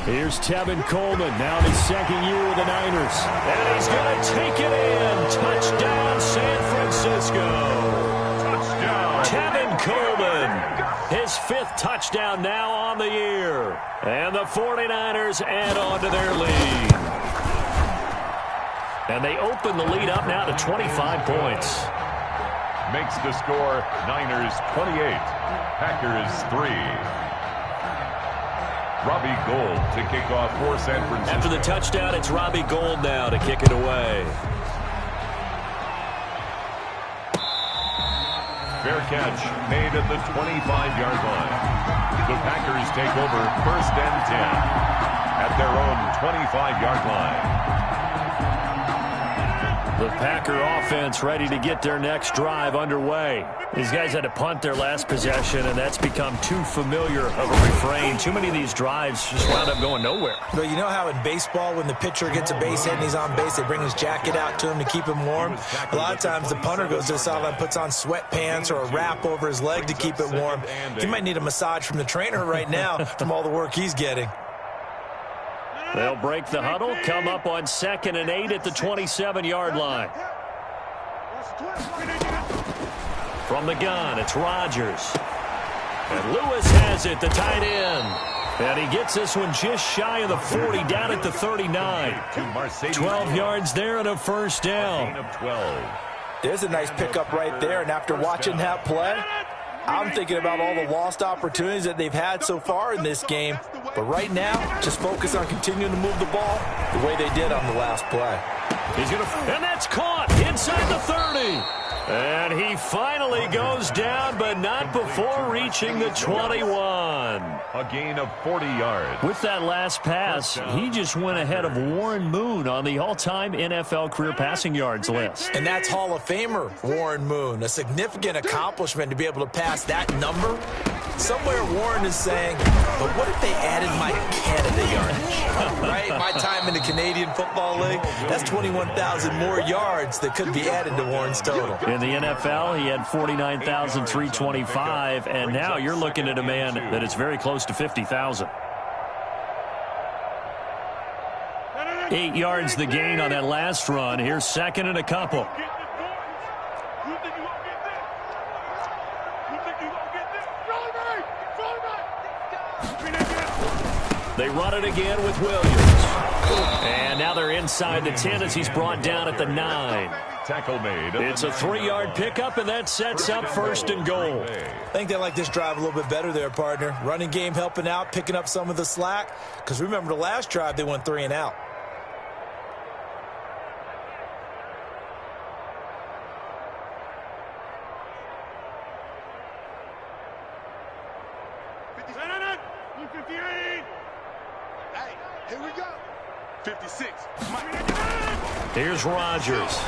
Here's Tevin Coleman, now in his 2nd year with the Niners. And he's going to take it in. Touchdown, San Francisco. Touchdown. Tevin Coleman, his 5th touchdown now on the year. And the 49ers add on to their lead. And they open the lead up now to 25 points. Makes the score Niners 28, Packers 3. Robbie Gould to kick off for San Francisco. After the touchdown, it's Robbie Gould now to kick it away. Fair catch made at the 25-yard line. The Packers take over 1st and 10 at their own 25-yard line. The Packer offense ready to get their next drive underway. These guys had to punt their last possession, and that's become too familiar of a refrain. Too many of these drives just wound up going nowhere. But you know how in baseball, when the pitcher gets a base hit and he's on base, they bring his jacket out to him to keep him warm? A lot of times the punter goes to the sideline, puts on sweatpants or a wrap over his leg to keep it warm. He might need a massage from the trainer right now from all the work he's getting. They'll break the huddle, come up on 2nd and 8 at the 27-yard line. From the gun, it's Rodgers. And Lewis has it, the tight end. And he gets this one just shy of the 40, down at the 39. 12 yards there and a 1st down. There's a nice pickup right there, and after watching that play, I'm thinking about all the lost opportunities that they've had so far in this game. But right now, just focus on continuing to move the ball the way they did on the last play. And that's caught inside the 30. And he finally goes down, but not before reaching the 21. A gain of 40 yards. With that last pass, he just went ahead of Warren Moon on the all-time NFL career passing yards list. And that's Hall of Famer Warren Moon. A significant accomplishment to be able to pass that number. Somewhere Warren is saying, but what if they added my Canada yardage? Right? My time in the Canadian Football League, that's 21,000 more yards that could be added to Warren's total. In the NFL, he had 49,325, and now you're looking at a man that is very close to 50,000. 8 yards the gain on that last run. Here's second and a couple. They run it again with Williams. And now they're inside the 10 as he's brought down at the 9. Tackle made. It's a 3-yard pickup, and that sets up first and goal. I think they like this drive a little bit better there, partner. Running game helping out, picking up some of the slack. Because remember the last drive, they went 3 and out. Here we go. 56. Here's Rodgers.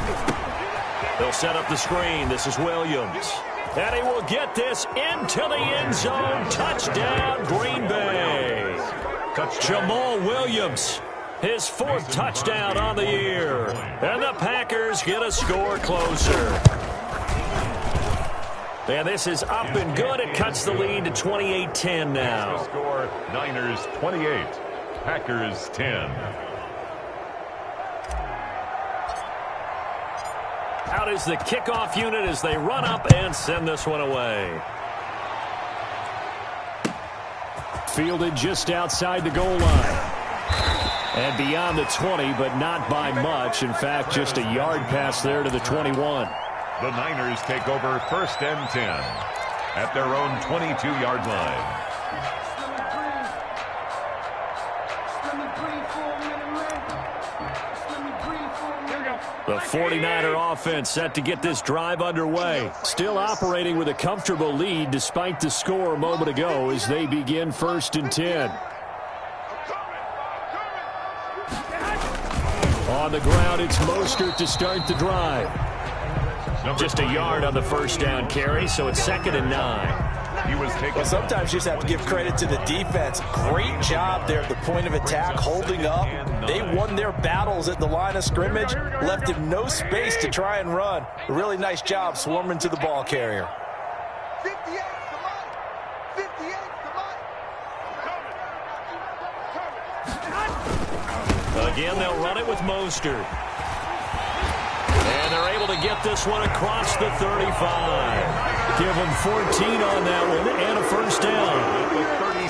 They'll set up the screen. This is Williams. And he will get this into the end zone. Touchdown, Green Bay. Jamal Williams, his 4th touchdown on the year. And the Packers get a score closer. And this is up and good. It cuts the lead to 28-10 now. Score Niners 28, Packers 10. Out is the kickoff unit as they run up and send this one away. Fielded just outside the goal line. And beyond the 20, but not by much. In fact, just a yard pass there to the 21. The Niners take over first and 10 at their own 22-yard line. The 49er offense set to get this drive underway. Still operating with a comfortable lead despite the score a moment ago as they begin first and 10. On the ground, it's Mostert to start the drive. Just a yard on the first down carry, so it's 2nd and 9. He was taken. Well, sometimes you just have to give credit to the defense. Great job there at the point of attack, holding up. They won their battles at the line of scrimmage, left him no space to try and run. A really nice job swarming to the ball carrier. 58 to Mike. 58 to Mike. Again, they'll run it with Mostert. And they're able to get this one across the 35. Give them 14 on that one and a first down.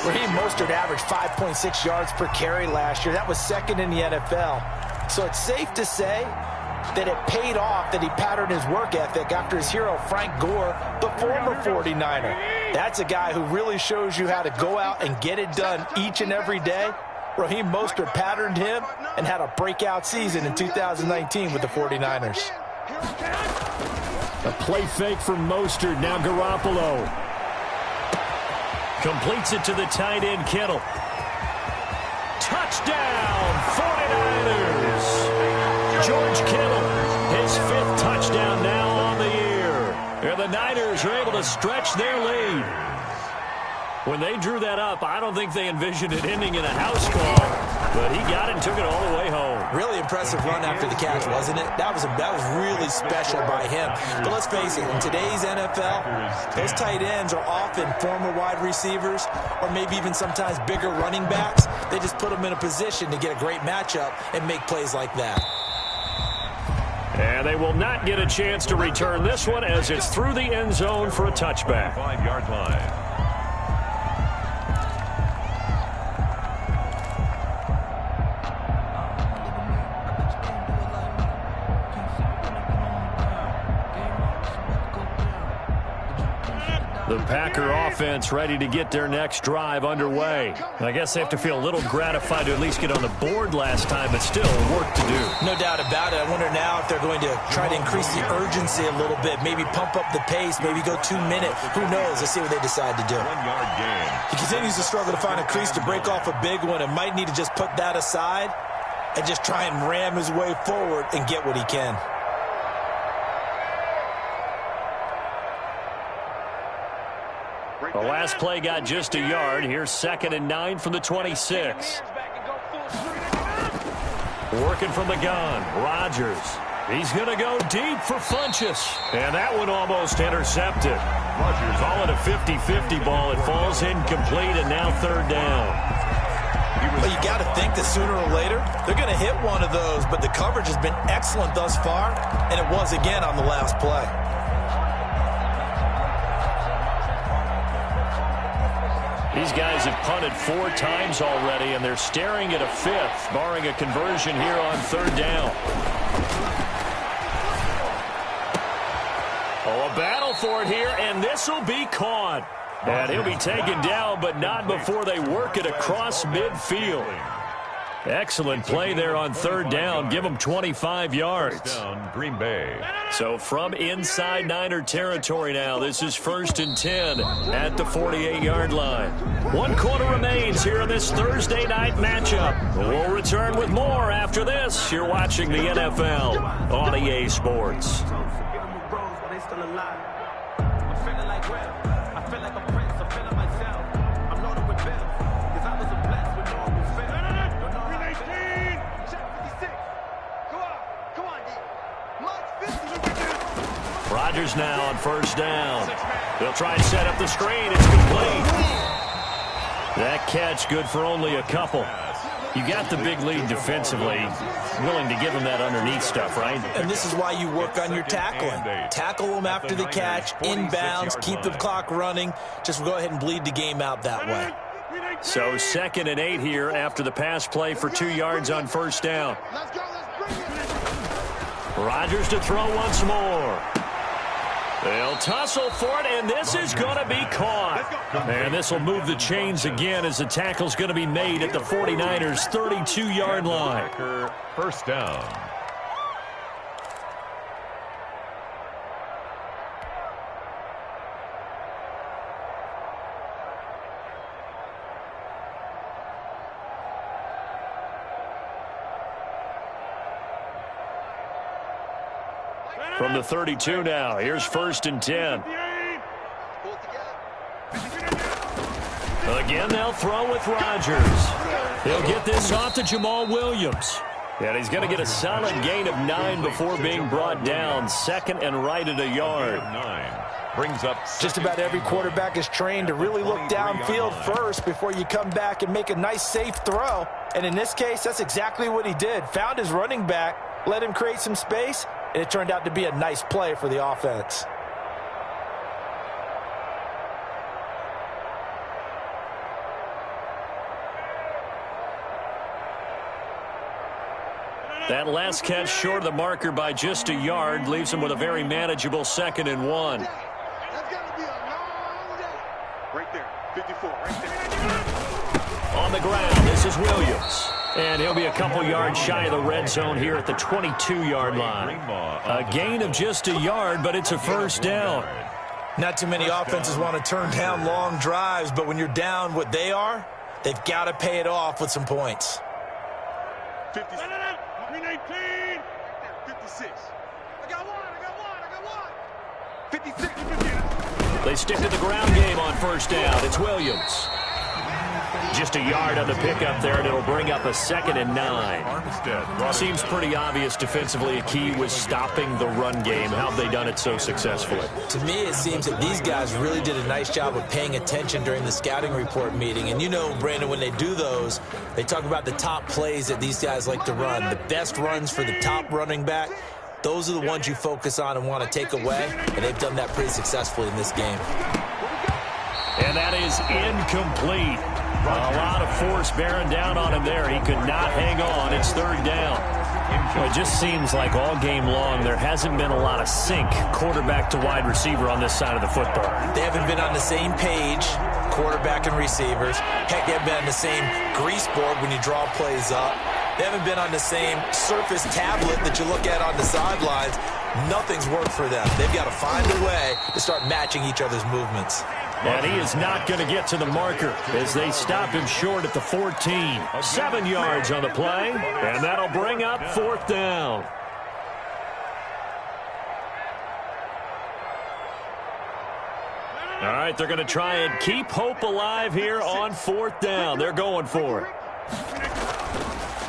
Raheem Mostert averaged 5.6 yards per carry last year. That was 2nd in the NFL. So it's safe to say that it paid off that he patterned his work ethic after his hero Frank Gore, the former 49er. That's a guy who really shows you how to go out and get it done each and every day. Raheem Mostert patterned him and had a breakout season in 2019 with the 49ers. A play fake from Mostert. Now Garoppolo completes it to the tight end, Kittle. Touchdown, 49ers. George Kittle, his 5th touchdown now on the year. And the Niners are able to stretch their lead. When they drew that up, I don't think they envisioned it ending in a house call. But he got it and took it all the way home. Really impressive run after the catch, wasn't it? That was really special by him. But let's face it, in today's NFL, those tight ends are often former wide receivers or maybe even sometimes bigger running backs. They just put them in a position to get a great matchup and make plays like that. And they will not get a chance to return this one as it's through the end zone for a touchback. 5-yard line. The Packer offense ready to get their next drive underway. I guess they have to feel a little gratified to at least get on the board last time, but still work to do. No doubt about it. I wonder now if they're going to try to increase the urgency a little bit, maybe pump up the pace, maybe go 2 minute. Who knows? Let's see what they decide to do. 1-yard gain. He continues to struggle to find a crease to break off a big one and might need to just put that aside and just try and ram his way forward and get what he can. The last play got just a yard. Here's 2nd and 9 from the 26. Working from the gun, Rodgers. He's going to go deep for Funchess. And that one almost intercepted. Rodgers, call it a 50-50 ball. It falls incomplete, and now 3rd down. He Well, you got to think that sooner or later, they're going to hit one of those, but the coverage has been excellent thus far, and it was again on the last play. These guys have punted 4 times already, and they're staring at a 5th, barring a conversion here on 3rd down. Oh, a battle for it here, and this will be caught. And he'll be taken down, but not before they work it across midfield. Excellent play there on 3rd down. Give them 25 yards. Green Bay. So from inside Niner territory now, this is 1st and 10 at the 48-yard line. 1 quarter remains here in this Thursday night matchup. We'll return with more after this. You're watching the NFL on EA Sports. Rodgers now on 1st down. They'll try and set up the screen. It's complete. That catch good for only a couple. You got the big lead defensively. Willing to give them that underneath stuff, right? And this is why you work on your tackling. Tackle them after the catch, inbounds, keep the clock running. Just go ahead and bleed the game out that way. So 2nd and 8 here after the pass play for 2 yards on 1st down. Rodgers to throw once more. They'll tussle for it, and this is going to be caught. And this will move the chains again as the tackle's going to be made at the 49ers' 32-yard line. 1st down. From the 32 now, here's 1st and 10. Again, they'll throw with Rodgers. He'll get this off to Jamal Williams. And he's going to get a solid gain of 9 before being brought down. 2nd and right at a yard. 9 brings up. Just about every quarterback is trained to really look downfield first before you come back and make a nice, safe throw. And in this case, that's exactly what he did. Found his running back, let him create some space, and it turned out to be a nice play for the offense. That last catch short of the marker by just a yard leaves him with a very manageable 2nd and 1. That's got to be a long day. Right there, 54, right there. On the ground, this is Williams. And he'll be a couple yards shy of the red zone here at the 22-yard line. A gain of just a yard, but it's a 1st down. Not too many offenses want to turn down long drives, but when you're down what they are, they've got to pay it off with some points. 50. 319. 56. I got one. 56. They stick to the ground game on 1st down. It's Williams. Just a yard on the pickup there, and it'll bring up a 2nd and 9. Seems pretty obvious defensively a key was stopping the run game. How have they done it so successfully? To me, it seems that these guys really did a nice job of paying attention during the scouting report meeting. And you know, Brandon, when they do those, they talk about the top plays that these guys like to run. The best runs for the top running back, those are the ones you focus on and want to take away. And they've done that pretty successfully in this game. And that is incomplete. A lot of force bearing down on him there. He could not hang on. It's 3rd down. Well, it just seems like all game long there hasn't been a lot of sync quarterback to wide receiver on this side of the football. They haven't been on the same page, quarterback and receivers. Heck, they haven't been on the same grease board when you draw plays up. They haven't been on the same surface tablet that you look at on the sidelines. Nothing's worked for them. They've got to find a way to start matching each other's movements. And he is not going to get to the marker as they stop him short at the 14. 7 yards on the play, and that'll bring up 4th down. All right, they're going to try and keep hope alive here on 4th down. They're going for it.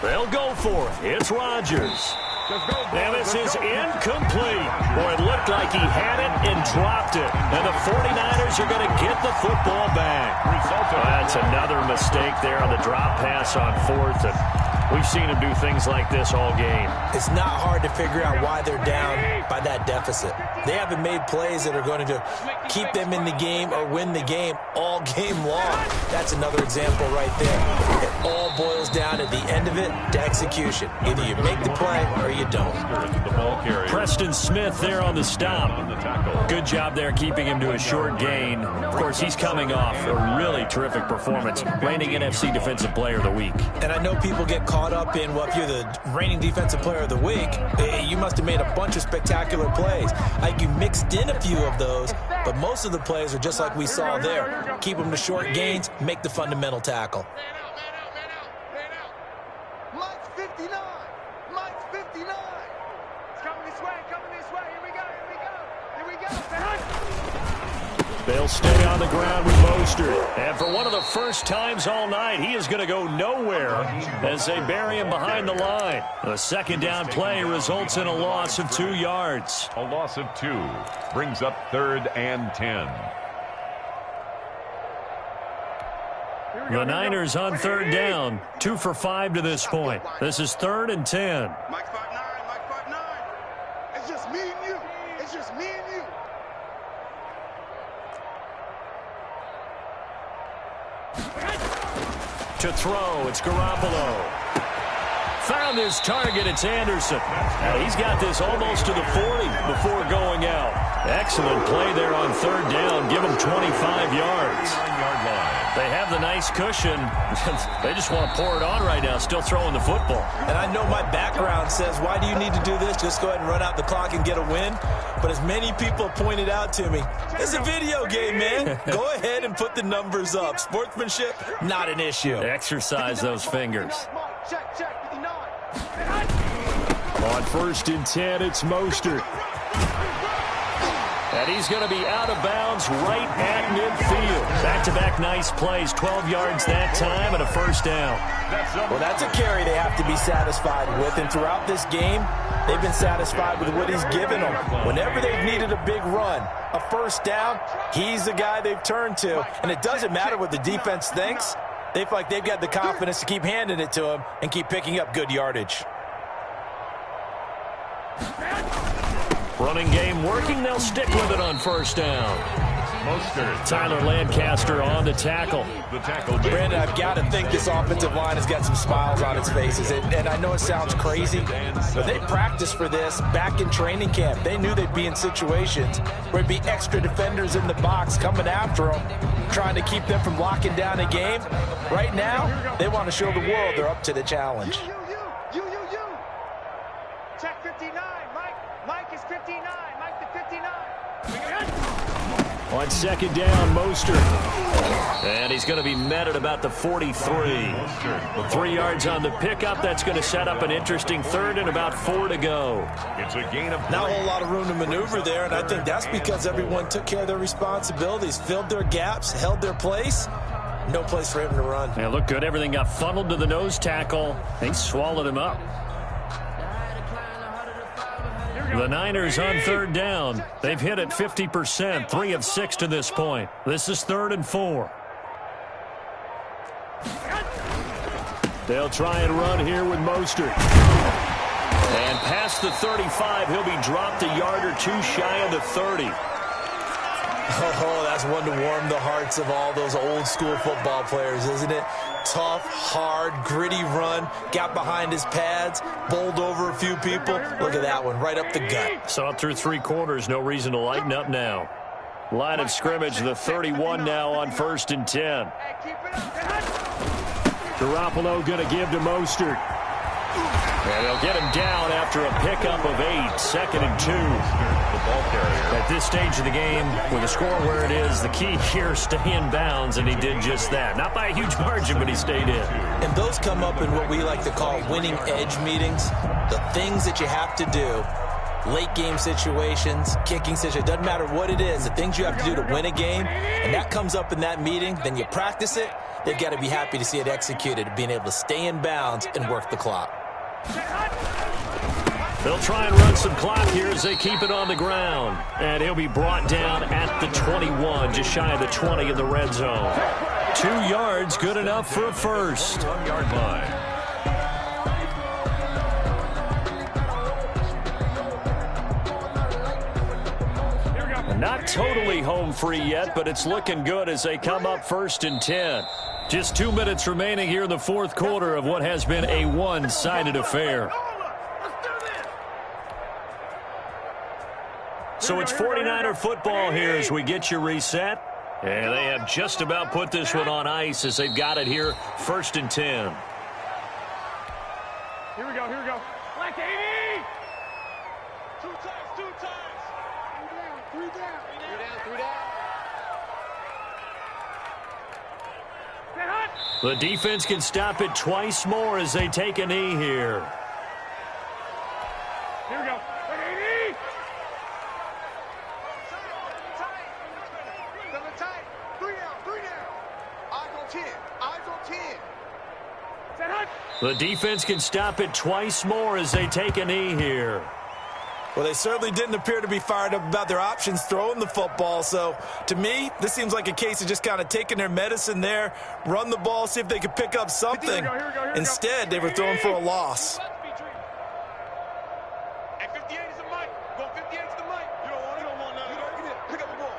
They'll go for it. It's Rodgers. And this is incomplete. Boy, it looked like he had it and dropped it. And the 49ers are going to get the football back. That's another mistake there on the drop pass on fourth. And we've seen him do things like this all game. It's not hard to figure out why they're down by that deficit. They haven't made plays that are going to keep them in the game or win the game all game long. That's another example right there. It all boils down at the end of it to execution. Either you make the play or you don't. Preston Smith there on the stop. Good job there keeping him to a short gain. Of course, he's coming off a really terrific performance, reigning NFC Defensive Player of the Week. And I know people get caught up in, well, if you're the reigning Defensive Player of the Week, you must have made a bunch of spectacular plays. Like you mixed in a few of those, but most of the plays are just like we saw there. Keep them to short gains, make the fundamental tackle. Mike's 59. Mike's 59. It's coming this way. Coming this way. Here we go. Here we go. Here we go. They'll stay on the ground with Mostert. And for one of the first times all night, he is going to go nowhere as they bury him behind the line. The second down play results in a loss of 2 yards. A loss of 2 brings up 3rd and 10. The Niners on 3rd down, 2 for 5 to this point. This is 3rd and 10. Mike 5'9". Mike 5'9". It's just me and you. It's just me and you. To throw, it's Garoppolo. Found his target, it's Anderson. Now he's got this almost to the 40 before going out. Excellent play there on 3rd down. Give him 25 yards. They have the nice cushion. They just want to pour it on right now, still throwing the football. And I know my background says, why do you need to do this? Just go ahead and run out the clock and get a win. But as many people pointed out to me, it's a video game, man. Go ahead and put the numbers up. Sportsmanship, not an issue. Exercise those fingers. Check, check, 59. On 1st and 10, it's Mostert. And he's going to be out of bounds right at midfield. Back-to-back nice plays, 12 yards that time and a 1st down. Well, that's a carry they have to be satisfied with. And throughout this game, they've been satisfied with what he's given them. Whenever they've needed a big run, a 1st down, he's the guy they've turned to. And it doesn't matter what the defense thinks. They feel like they've got the confidence to keep handing it to him and keep picking up good yardage. Running game working. They'll stick with it on 1st down. Mostert. Tyler Lancaster on the tackle. The tackle. Brandon, I've got to think this offensive line has got some smiles on its faces. And I know it sounds crazy, but they practiced for this back in training camp. They knew they'd be in situations where it'd be extra defenders in the box coming after them, trying to keep them from locking down a game. Right now, they want to show the world they're up to the challenge. You. Check 59. Mike is 59. Mike the 59. On 2nd down, Mostert. And he's going to be met at about the 43. 3 yards on the pickup. That's going to set up an interesting 3rd and about 4 to go. It's a gain of Not a whole lot of room to maneuver there, and I think that's because everyone took care of their responsibilities, filled their gaps, held their place. No place for him to run. Yeah, looked good. Everything got funneled to the nose tackle. They swallowed him up. The Niners on 3rd down. They've hit it 50%, 3 of 6 to this point. This is 3rd and 4. They'll try and run here with Mostert. And past the 35, he'll be dropped a yard or 2 shy of the 30. Oh, that's one to warm the hearts of all those old school football players, isn't it? Tough, hard, gritty run, got behind his pads, bowled over a few people. Look at that one, right up the gut. Saw it through 3 quarters, no reason to lighten up now. Line of scrimmage, the 31 now on 1st and 10. Garoppolo going to give to Mostert. And they'll get him down after a pickup of 8, 2nd and 2. At this stage of the game, with the score where it is, the key here, stay in bounds, and he did just that. Not by a huge margin, but he stayed in. And those come up in what we like to call winning edge meetings. The things that you have to do, late game situations, kicking situations, doesn't matter what it is, the things you have to do to win a game, and that comes up in that meeting, then you practice it, they've got to be happy to see it executed, being able to stay in bounds and work the clock. They'll try and run some clock here as they keep it on the ground. And he'll be brought down at the 21, just shy of the 20 in the red zone. 2 yards, good enough for a first. 1-yard line. Not totally home free yet, but it's looking good as they come up 1st and 10. Just 2 minutes remaining here in the fourth quarter of what has been a one-sided affair. So it's 49er football here as we get you reset. And they have just about put this one on ice as they've got it here 1st and 10. Here we go, here we go. Black 80! 2 times, 2 times. 3 down, 3 down. 3 down, 3 down. The defense can stop it twice more as they take a knee here. Here we go. 80! Double tight. 3 down, 3 down. Eyes on 10. Eyes on 10. Set hut. The defense can stop it twice more as they take a knee here. Well, they certainly didn't appear to be fired up about their options throwing the football. So, to me, this seems like a case of just kind of taking their medicine there, run the ball, see if they could pick up something. Here we go. Instead, they were throwing for a loss. And 58 is the mic. Go 58 is the mic. You don't want it. You don't want none. You don't get it. Pick up the ball.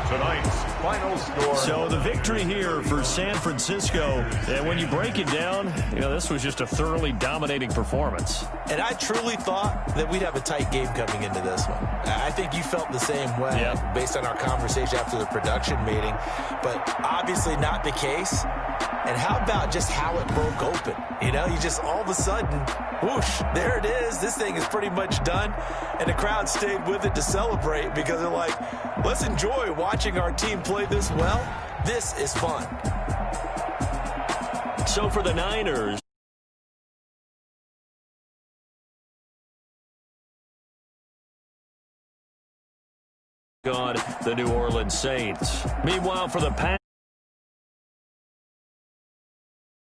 Tonight's final score. So the victory here for San Francisco, and when you break it down, this was just a thoroughly dominating performance. And I truly thought that we'd have a tight game coming into this one. I think you felt the same way based on our conversation after the production meeting, but obviously not the case. And how about just how it broke open? You just all of a sudden, whoosh, there it is. This thing is pretty much done. And the crowd stayed with it to celebrate because they're like, let's enjoy watching our team play this well. This is fun. So for the Niners, on the New Orleans Saints. Meanwhile, for the Packers,